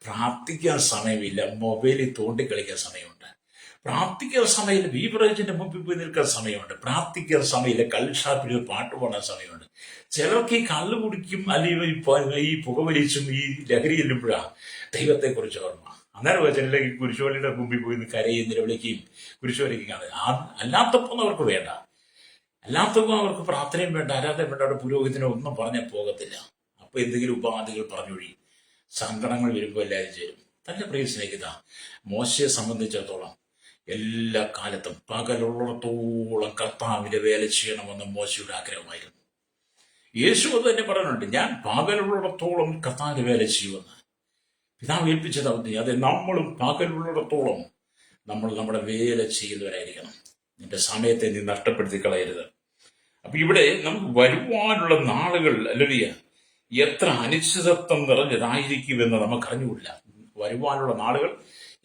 പ്രാർത്ഥിക്കാൻ സമയമില്ല, മൊബൈലിൽ തോണ്ടിക്കളിക്കാൻ സമയമുണ്ട്. പ്രാർത്ഥിക്കുന്ന സമയം ബീവറേജിന്റെ മുമ്പിൽ പോയി നിൽക്കുന്ന സമയമുണ്ട്. പ്രാർത്ഥിക്കുന്ന സമയത്ത് കള്ളുഷാപ്പിൽ പാട്ട് പാടാൻ സമയമുണ്ട്. ചിലർക്ക് ഈ കള്ള് കുടിക്കും അല്ലെങ്കിൽ ഈ പുകവലിച്ചും ഈ ലഹരി ചെല്ലുമ്പോഴാണ് ദൈവത്തെക്കുറിച്ച് ഓർമ്മ. അന്നേരം വെച്ചില്ലെങ്കിൽ കുരിശുവലിയുടെ മുമ്പിൽ പോയി കരയും നിലവിളിക്കുകയും കുരിശുവലിക്കുകയാണ്. അല്ലാത്തപ്പോൾ അവർക്ക് വേണ്ട, അല്ലാത്തപ്പോൾ അവർക്ക് പ്രാർത്ഥനയും വേണ്ട, ആരാധനയും വേണ്ട, അവിടെ പുരോഹിതനോ ഒന്നും പറഞ്ഞാൽ പോകത്തില്ല. അപ്പൊ എന്തെങ്കിലും ഉപാധികൾ പറഞ്ഞൊഴി. സങ്കടങ്ങൾ വരുമ്പോൾ എല്ലാവരും ചേരും. തന്റെ പ്രിയ സ്നേഹിത, മോശയെ സംബന്ധിച്ചിടത്തോളം എല്ലാ കാലത്തും പകലുള്ളിടത്തോളം കർത്താവിന്റെ വേല ചെയ്യണമെന്ന് മോശയുടെ ആഗ്രഹമായിരുന്നു. യേശു അത് തന്നെ പറയുന്നുണ്ട്, ഞാൻ പകലുള്ളിടത്തോളം കർത്താവിന്റെ വേല ചെയ്യുമെന്ന്. പിതാവ് ഏൽപ്പിച്ചത് അതെ, നമ്മളും പകലുള്ളിടത്തോളം നമ്മൾ നമ്മുടെ വേല ചെയ്യുന്നവരായിരിക്കണം. നിന്റെ സമയത്തെ നീ നഷ്ടപ്പെടുത്തി കളയരുത്. അപ്പൊ ഇവിടെ നമുക്ക് വരുവാനുള്ള നാളുകൾ അല്ലെങ്കിൽ എത്ര അനിശ്ചിതത്വം നിറഞ്ഞതായിരിക്കുമെന്ന് നമുക്കറിഞ്ഞുകൂടില്ല. വരുവാനുള്ള നാളുകൾ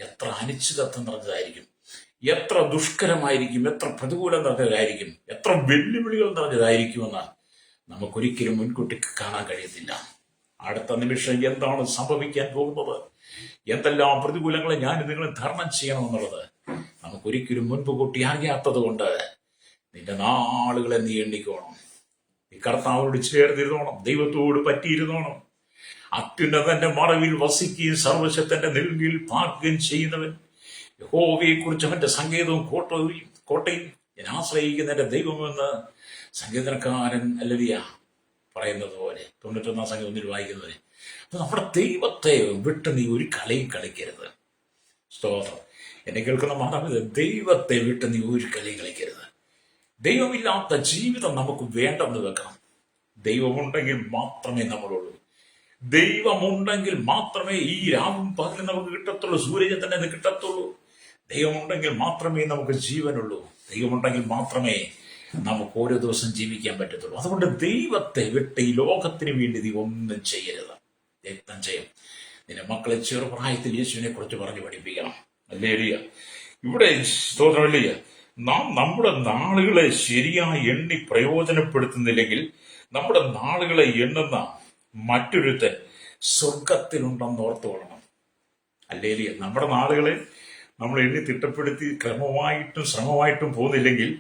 എത്ര അനിശ്ചിതത്വം നിറഞ്ഞതായിരിക്കും, എത്ര ദുഷ്കരമായിരിക്കും, എത്ര പ്രതികൂലം നിറഞ്ഞതായിരിക്കും, എത്ര വെല്ലുവിളികൾ നിറഞ്ഞതായിരിക്കുമെന്ന് നമുക്കൊരിക്കലും മുൻകൂട്ടി കാണാൻ കഴിയത്തില്ല. അടുത്ത നിമിഷം എന്താണ് സംഭവിക്കാൻ പോകുന്നത്, എന്തെല്ലാം പ്രതികൂലങ്ങളെ ഞാൻ നിങ്ങൾ തരണം ചെയ്യണമെന്നുള്ളത് നമുക്കൊരിക്കലും മുൻപ് കൂട്ടി അറിയാത്തത് കൊണ്ട് നിന്റെ നാളുകളെ നീ എണ്ണിക്കോണം. നീ കർത്താവിനോട് ചേർന്നിരുന്നോണം, ദൈവത്തോട് പറ്റിയിരുന്നോണം. അത്യുന്നതന്റെ മറവിൽ വസിക്കുകയും സർവശക്തന്റെ നെല്ലിൽ പാർക്കുകയും ചെയ്യുന്നവൻ, യഹോവയെ കുറിച്ച് അവന്റെ സങ്കേതവും കോട്ടയും ഞാൻ ആശ്രയിക്കുന്ന എന്റെ ദൈവമെന്ന് സംഗീതക്കാരൻ അല്ലവിയ പറയുന്നത് പോലെ 91 സംഗീതത്തിൽ വായിക്കുന്നത്. അപ്പൊ നമ്മുടെ ദൈവത്തെ വിട്ട് നീ ഒരു കളിയും കളിക്കരുത്. സ്തോത്രം. എന്നെ കേൾക്കുന്ന മാതാപിതാ, ദൈവത്തെ വിട്ട് നീ ഒരു കളിയും കളിക്കരുത്. ദൈവമില്ലാത്ത ജീവിതം നമുക്ക് വേണ്ടെന്ന് വെക്കണം. ദൈവമുണ്ടെങ്കിൽ മാത്രമേ നമ്മളുള്ളൂ. ദൈവമുണ്ടെങ്കിൽ മാത്രമേ ഈ രാവും പകലും നമുക്ക് കിട്ടത്തുള്ളൂ, സൂര്യചന്ദ്രനെ കിട്ടത്തുള്ളൂ. ദൈവമുണ്ടെങ്കിൽ മാത്രമേ നമുക്ക് ജീവനുള്ളൂ. ദൈവമുണ്ടെങ്കിൽ മാത്രമേ നമുക്ക് ഓരോ ദിവസം ജീവിക്കാൻ പറ്റത്തുള്ളൂ. അതുകൊണ്ട് ദൈവത്തെ വിട്ട് ഈ ലോകത്തിന് വേണ്ടി നീ ഒന്നും ചെയ്യരുത്. രക്തം ചെയ്യും. നിന്റെ മക്കളെ ചെറുപ്രായത്തിൽ യേശുവിനെ കുറിച്ച് പറഞ്ഞു പഠിപ്പിക്കണം. അല്ലേ? ഇവിടെ സ്തോത്രമല്ലേ, നാം നമ്മുടെ നാളുകളെ ശരിയായി എണ്ണി പ്രയോജനപ്പെടുത്തുന്നില്ലെങ്കിൽ നമ്മുടെ നാളുകളെ എണ്ണുന്ന മറ്റൊരുത്തൻ സ്വർഗത്തിലുണ്ടെന്ന് ഓർത്തുകൊള്ളണം. അല്ലേ? നമ്മുടെ നാളുകളെ നമ്മൾ എണ്ണി തിട്ടപ്പെടുത്തി ക്രമമായിട്ടും ശ്രമമായിട്ടും പോകുന്നില്ലെങ്കിൽ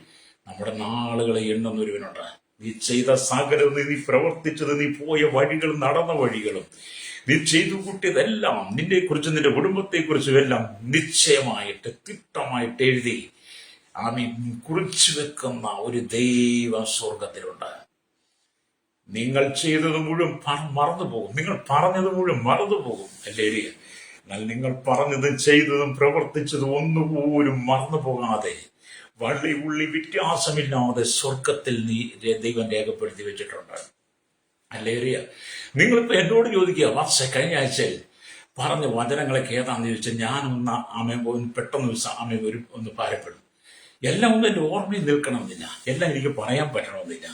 നമ്മുടെ നാളുകളെ എണ്ണുന്നൊരുവനുണ്ട്. നീ ചെയ്ത സകലവും, നീ പ്രവർത്തിച്ചത്, നീ പോയ വഴികളും നടന്ന വഴികളും, നീ ചെയ്തു കൂട്ടിയതെല്ലാം, നിന്നെ കുറിച്ചും നിന്റെ കുടുംബത്തെക്കുറിച്ചും എല്ലാം നിശ്ചയമായിട്ട് തിട്ടമായിട്ട് എഴുതി ആമീൻ കുറിച്ചു വെക്കുന്ന ഒരു ദൈവം സ്വർഗത്തിലുണ്ട്. നിങ്ങൾ ചെയ്തത് മുഴുവൻ മറന്നുപോകും, നിങ്ങൾ പറഞ്ഞത് മുഴുവൻ മറന്നുപോകും. അല്ലേ? എന്നാൽ നിങ്ങൾ പറഞ്ഞതും ചെയ്തതും പ്രവർത്തിച്ചതും ഒന്നുപോലും മറന്നു പോകാതെ വള്ളി ഉള്ളി വ്യത്യാസമില്ലാതെ സ്വർഗത്തിൽ നീ ദൈവം രേഖപ്പെടുത്തി വെച്ചിട്ടുണ്ട്. അല്ലേ? നിങ്ങളിപ്പോ എന്നോട് ചോദിക്കുക, കഴിഞ്ഞ ആഴ്ചയിൽ പറഞ്ഞ വചനങ്ങളൊക്കെ ഏതാണെന്ന് ചോദിച്ചാൽ ഞാനൊന്ന് പെട്ടെന്ന് ഒന്ന് ഭാരപ്പെടും. എല്ലാം ഒന്നും എൻ്റെ ഓർമ്മയിൽ നിൽക്കണമെന്നില്ല, എല്ലാം എനിക്ക് പറയാൻ പറ്റണമെന്നില്ല.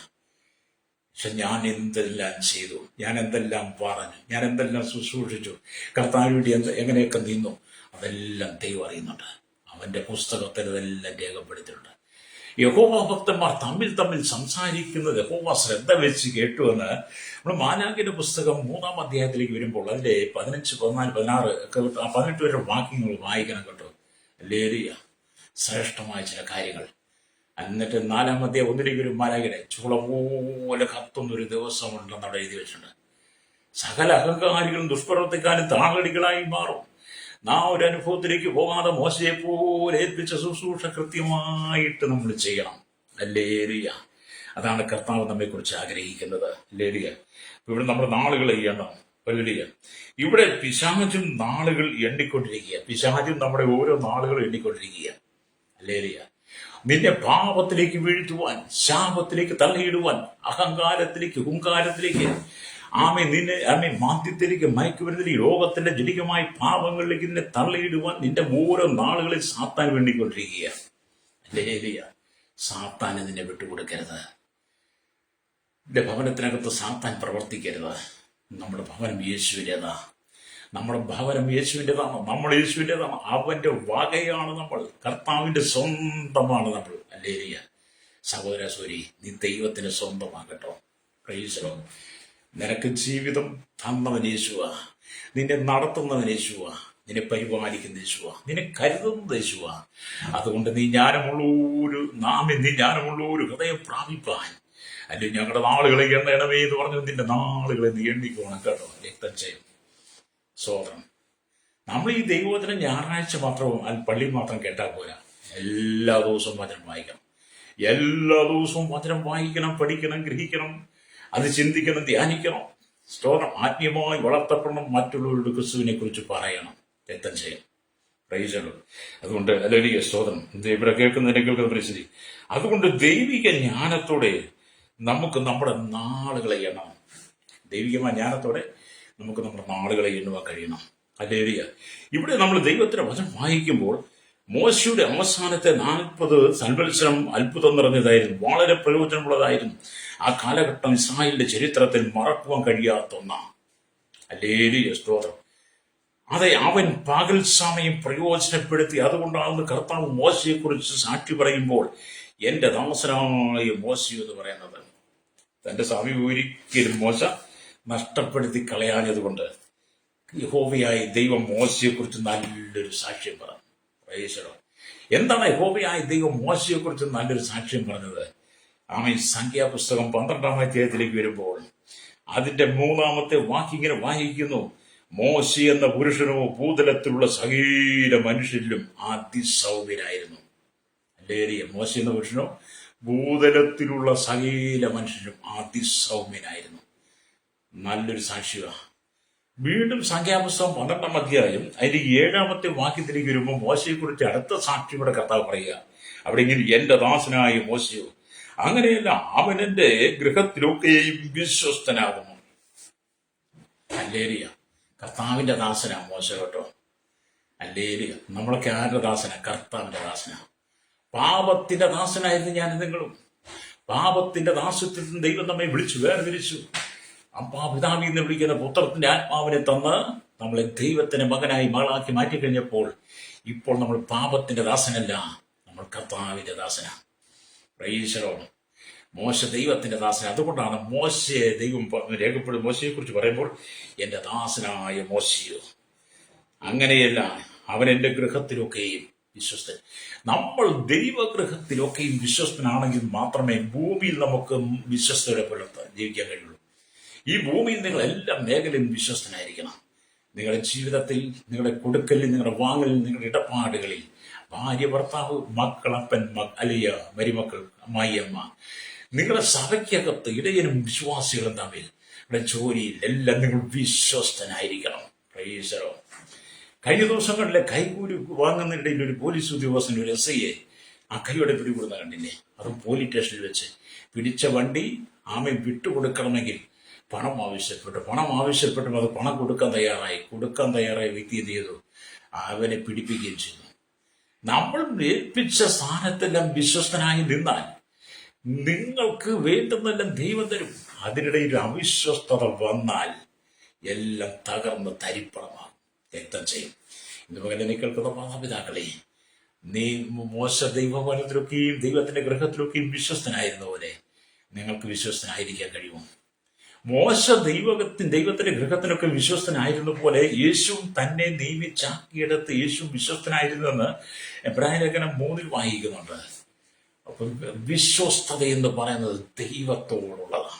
പക്ഷെ ഞാൻ എന്തെല്ലാം ചെയ്തു, ഞാൻ എന്തെല്ലാം പറഞ്ഞു, ഞാൻ എന്തെല്ലാം ശുശ്രൂഷിച്ചു, കർത്താവിന് വേണ്ടി എങ്ങനെയൊക്കെ നിന്നു, അതെല്ലാം ദൈവം അറിയുന്നുണ്ട്. അവന്റെ പുസ്തകത്തിൽ അതെല്ലാം രേഖപ്പെടുത്തിയിട്ടുണ്ട്. യഹോവ ഭക്തന്മാർ തമ്മിൽ സംസാരിക്കുന്നത് യഹോവ ശ്രദ്ധ വെച്ച് കേട്ടുവെന്ന് നമ്മൾ മാലാഖിന്റെ പുസ്തകം 3-ാം അധ്യായത്തിലേക്ക് വരുമ്പോൾ അതിന്റെ 15, 14, 16, 18 വരെ വാക്യങ്ങൾ വായിക്കണം കേട്ടോ. ലേരിയ ശ്രേഷ്ഠമായ ചില കാര്യങ്ങൾ. എന്നിട്ട് 4-ാം അധ്യായം 1 ഒരു മാലാഖിയുടെ ചൂളം പോലെ കത്തുന്നൊരു ദിവസമുണ്ടെന്ന് അവിടെ എഴുതി വെച്ചിട്ടുണ്ട്. സകല അഹങ്കാരികളും ദുഷ്പ്രവർത്തിക്കാനും താളടികളായി മാറും. നാം ഒരു അനുഭവത്തിലേക്ക് പോകാതെ മോശയെ പോലെ ഏൽപ്പിച്ച ശുശ്രൂഷ കൃത്യമായിട്ട് നമ്മൾ ചെയ്യണം. അല്ലേലിയ. അതാണ് കർത്താവ് നമ്മെ കുറിച്ച് ആഗ്രഹിക്കുന്നത്. അല്ലേലിയ. ഇവിടെ നമ്മുടെ നാളുകൾ എണ്ണണം. അല്ലേലിയ. ഇവിടെ പിശാചും നാളുകൾ എണ്ണിക്കൊണ്ടിരിക്കുക. പിശാചും നമ്മുടെ ഓരോ നാളുകൾ എണ്ണിക്കൊണ്ടിരിക്കുക. അല്ലേലിയ. നിന്നെ പാപത്തിലേക്ക് വീഴ്ത്തുവാൻ, ശാപത്തിലേക്ക് തള്ളിയിടുവാൻ, അഹങ്കാരത്തിലേക്ക്, ഹുങ്കാരത്തിലേക്ക്, നിന്നെ മാന്ദ്യത്തിലേക്ക്, മയക്കുമരുന്നിലേക്ക്, ലോകത്തിന്റെ ജനികമായ പാപങ്ങളിലേക്ക് നിന്നെ തള്ളിയിടുവാൻ നിന്റെ ഓരോ നാളുകളിൽ സാത്താൻ വേണ്ടിക്കൊണ്ടിരിക്കുക. അല്ലേലിയ. സാത്താന് നിന്നെ വിട്ടുകൊടുക്കരുത്. നിന്റെ ഭവനത്തിനകത്ത് സാത്താൻ പ്രവർത്തിക്കരുത്. നമ്മുടെ ഭവനം യേശുവിൻ്റെതാ. നമ്മുടെ ഭവനം യേശുവിൻ്റെതാണ്. നമ്മൾ യേശുവിൻ്റെതാണ്. അവന്റെ വകയാണ് നമ്മൾ. കർത്താവിന്റെ സ്വന്തമാണ് നമ്മൾ. അല്ലേലിയ. സഹോദര സൂരി, നീ ദൈവത്തിന് സ്വന്തമാകട്ടോ. Praise the Lord. നിനക്ക് ജീവിതം തന്നവൻ യേശുവാ. നിന്നെ നടത്തുന്നവൻ യേശുവാ. നിന്നെ പരിപാലിക്കുന്ന യേശുവാ, നിന്നെ കരുതുന്ന യേശുവാ. അതുകൊണ്ട് നീ ജ്ഞാനമുള്ള ഒരു ഹൃദയം പ്രാപിപ്പാൻ, അല്ലെങ്കിൽ ഞങ്ങളുടെ നാളുകളെ എണ്ണണമേ എന്ന് പറഞ്ഞു നിന്റെ നാളുകളെ നീ എണ്ണിക്കോണം കേട്ടോ. രക്തം ചെയ്യും സ്വോത്രം. നമ്മൾ ഈ ദൈവവചനം ഞായറാഴ്ച മാത്രം പള്ളിയിൽ മാത്രം കേട്ടാൽ പോരാ, എല്ലാ ദിവസവും വചനം വായിക്കണം. എല്ലാ ദിവസവും വചനം വായിക്കണം, പഠിക്കണം, ഗ്രഹിക്കണം, അത് ചിന്തിക്കണം, ധ്യാനിക്കണം. സ്തോത്രം. ആത്മീയമായി വളർത്തപ്പെടണം, മറ്റുള്ളവരുടെ ക്രിസ്തുവിനെ കുറിച്ച് പറയണം. രക്തം ചെയ്യും പ്രൈസല്ലോ. അതുകൊണ്ട് അല്ലെങ്കിൽ സ്തോത്രം ഇവിടെ കേൾക്കുന്ന പരിസ്ഥിതി. അതുകൊണ്ട് ദൈവിക ജ്ഞാനത്തോടെ നമുക്ക് നമ്മുടെ നാളുകളെ എണ്ണണം. ദൈവികമായ ജ്ഞാനത്തോടെ നമുക്ക് നമ്മുടെ നാളുകളെ എണ്ണുവാൻ കഴിയണം. ഹല്ലേലൂയ. ഇവിടെ നമ്മൾ ദൈവത്തിന്റെ വചനം വായിക്കുമ്പോൾ മോശയുടെ അവസാനത്തെ 40 സംവത്സരം അത്ഭുതം നിറഞ്ഞതായിരുന്നു, വളരെ പ്രയോജനമുള്ളതായിരുന്നു. ആ കാലഘട്ടം ഇസ്രായേലിന്റെ ചരിത്രത്തിൽ മറക്കുവാൻ കഴിയാത്ത ഒന്നാണ്. ഹല്ലേലൂയ സ്തോത്രം. അതെ, അവൻ പകൽ സമയം പ്രയോജനപ്പെടുത്തി. അതുകൊണ്ടാണ് കർത്താവ് മോശയെക്കുറിച്ച് സാക്ഷി പറയുമ്പോൾ എന്റെ ദാസനായ മോശ എന്ന് പറയുന്നത്. തന്റെ സമയം ഒരിക്കലും മോശ നഷ്ടപ്പെടുത്തി കളയാഞ്ഞതുകൊണ്ട് യഹോവയായ ദൈവം മോശയെക്കുറിച്ച് നല്ലൊരു സാക്ഷ്യം പറഞ്ഞു. എന്താണ് യഹോവയായ ദൈവം മോശയെക്കുറിച്ച് നല്ലൊരു സാക്ഷ്യം പറഞ്ഞത്? ആമേൻ. സംഖ്യാപുസ്തകം 12-ാം അധ്യായത്തിലേക്ക് വരുമ്പോൾ അതിന്റെ 3-ാമത്തെ വാക്യം വായിക്കുന്നു. മോശ എന്ന പുരുഷനോ ഭൂതലത്തിലുള്ള സകല മനുഷ്യരിലും അതിസൗമ്യനായിരുന്നു. അല്ലേറിയ. മോശ എന്ന പുരുഷനോ ഭൂതലത്തിലുള്ള സകല മനുഷ്യരിലും അതിസൗമ്യനായിരുന്നു. നല്ലൊരു സാക്ഷിയാണ്. വീണ്ടും സംഖ്യാപുസ്തകം 12-ാം അധ്യായം അതിന്റെ 7-ാമത്തെ വാക്യത്തിലേക്ക് വരുമ്പോൾ മോശയെക്കുറിച്ച് അടുത്ത സാക്ഷിയുടെ കർത്താവ് പറയുക. അവിടെ ഇങ്ങനെ എന്റെ ദാസനായ മോശയോ, അങ്ങനെയല്ല, അവൻ എന്റെ ഗൃഹത്തിലൊക്കെയും വിശ്വസ്തനാകുന്നു. ഹല്ലേലൂയ. കർത്താവിന്റെ ദാസനാ മോശ കേട്ടോ. ഹല്ലേലൂയ. നമ്മളൊക്കെ ആരുടെ ദാസന? കർത്താവിന്റെ ദാസന. പാപത്തിന്റെ ദാസനായിരുന്നു ഞാൻ നിങ്ങളും. പാപത്തിന്റെ ദാസത്തിൽ നിന്ന് ദൈവം നമ്മെ വിളിച്ചു വേർതിരിച്ചു. അപ്പാ പിതാവിൽ നിന്ന് വിളിക്കുന്ന പുത്രത്തിന്റെ ആത്മാവിനെ തന്ന് നമ്മളെ ദൈവത്തിന്റെ മകനായി മകളാക്കി മാറ്റിക്കഴിഞ്ഞപ്പോൾ ഇപ്പോൾ നമ്മൾ പാപത്തിന്റെ ദാസനല്ല, നമ്മൾ കർത്താവിന്റെ ദാസന. പ്രൈസലോ. മോശ ദൈവത്തിന്റെ ദാസന. അതുകൊണ്ടാണ് മോശയെ ദൈവം രേഖപ്പെടും. മോശയെ കുറിച്ച് പറയുമ്പോൾ എന്റെ ദാസനായ മോശയോ. അങ്ങനെയല്ല, അവൻ എന്റെ ഗൃഹത്തിലൊക്കെയും വിശ്വസ്തൻ. നമ്മൾ ദൈവഗൃഹത്തിലൊക്കെയും വിശ്വസ്തനാണെങ്കിൽ മാത്രമേ ഭൂമിയിൽ നമുക്ക് വിശ്വസ്തയുടെ പുലർത്താൻ ജീവിക്കാൻ കഴിയുള്ളൂ. ഈ ഭൂമിയിൽ നിങ്ങൾ എല്ലാ മേഖലയും വിശ്വസ്തനായിരിക്കണം. നിങ്ങളുടെ ജീവിതത്തിൽ, നിങ്ങളുടെ കൊടുക്കലിൽ, നിങ്ങളുടെ വാങ്ങലിൽ, നിങ്ങളുടെ ഇടപാടുകളിൽ, ഭാര്യ, ഭർത്താവ്, മക്കൾ, അപ്പൻ, അലിയ, മരുമക്കൾ, അമ്മായിയമ്മ, നിങ്ങളുടെ സഭയ്ക്കകത്ത് ഇടയനും വിശ്വാസികളും തമ്മിൽ, നിങ്ങളുടെ ജോലിയിൽ എല്ലാം നിങ്ങൾ വിശ്വസ്തനായിരിക്കണം. പ്രൈസലോ. കഴിഞ്ഞ ദിവസങ്ങളിലെ കൈകൂലി വാങ്ങുന്നതിനിടയിൽ ഒരു പോലീസ് ഉദ്യോഗസ്ഥൻ ഒരു SI ആ കൈയോടെ പിടികൂടുന്ന കണ്ടില്ലേ? അതും പോലീസ് സ്റ്റേഷനിൽ വെച്ച് പിടിച്ച വണ്ടി ആമെ വിട്ടുകൊടുക്കണമെങ്കിൽ പണം ആവശ്യപ്പെട്ടു. അത് പണം കൊടുക്കാൻ തയ്യാറായി വ്യക്തി എന്ത് ചെയ്തു? അവനെ പിടിപ്പിക്കുകയും ചെയ്തു. നമ്മൾ ഏൽപ്പിച്ച സ്ഥാനത്തെല്ലാം വിശ്വസ്തനായി നിന്നാൽ നിങ്ങൾക്ക് വേണ്ടുന്നെല്ലാം ദൈവം തരും. അതിനിടയിൽ അവിശ്വസ്തത വന്നാൽ എല്ലാം തകർന്ന് തരിപ്പണമാകും, രക്തം ചെയ്യും. ഇന്ന് പകരം നീ കേൾക്കുന്ന മാതാപിതാക്കളെ, നീ മോശ ദൈവഭവനത്തിലൊക്കെയും ദൈവത്തിന്റെ ഗൃഹത്തിലൊക്കെയും വിശ്വസ്തനായിരുന്ന പോലെ നിങ്ങൾക്ക് വിശ്വസ്തനായിരിക്കാൻ കഴിയുമോ? മോശ ദൈവത്തിന്റെ ഗൃഹത്തിനൊക്കെ വിശ്വസ്തനായിരുന്ന പോലെ യേശു തന്നെ നിയമിച്ചാക്കിയെടുത്ത് യേശു വിശ്വസ്തനായിരുന്നെന്ന് എബ്രായലേഖനം 3-ൽ വായിക്കുന്നുണ്ട്. അപ്പൊ വിശ്വസ്തത എന്ന് പറയുന്നത് ദൈവത്തോടുള്ളതാണ്.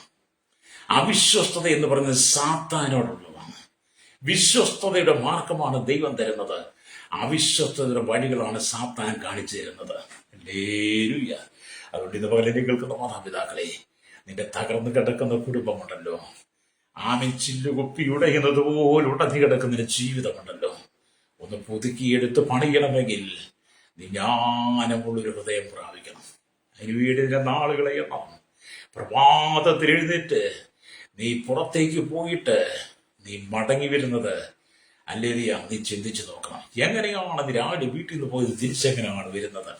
അവിശ്വസ്തത എന്ന് പറയുന്നത് സാത്താനോടുള്ളതാണ്. വിശ്വസ്തതയുടെ മാർഗമാണ് ദൈവം തരുന്നത്. അവിശ്വസ്തതയുടെ വഴികളാണ് സാത്താൻ കാണിച്ചു തരുന്നത്. ഹല്ലേലൂയ. അതുകൊണ്ട് ഇന്ന് പകരം കേൾക്കുന്ന മാതാപിതാക്കളെ, നിന്റെ തകർന്നു കിടക്കുന്ന കുടുംബമുണ്ടല്ലോ, ആമൻ ചില്ലുകൊപ്പി ഉടയുന്നത് പോലെ ഉടഞ്ഞു കിടക്കുന്ന ജീവിതമുണ്ടല്ലോ, ഒന്ന് പുതുക്കിയെടുത്ത് പണിയണമെങ്കിൽ നീ ജ്ഞാനമുള്ളൊരു ഹൃദയം പ്രാപിക്കണം. അതിന് വീടിന്റെ നാളുകളെ എണ്ണം. പ്രഭാതത്തിൽ എഴുന്നേറ്റ് നീ പുറത്തേക്ക് പോയിട്ട് നീ മടങ്ങി വരുന്നത് അല്ലേലിയ നീ ചിന്തിച്ചു നോക്കണം. എങ്ങനെയാണ് നീ രാവിലെ വീട്ടിൽ നിന്ന് പോയത് തിരിച്ചെങ്ങനെയാണ് വരുന്നത്?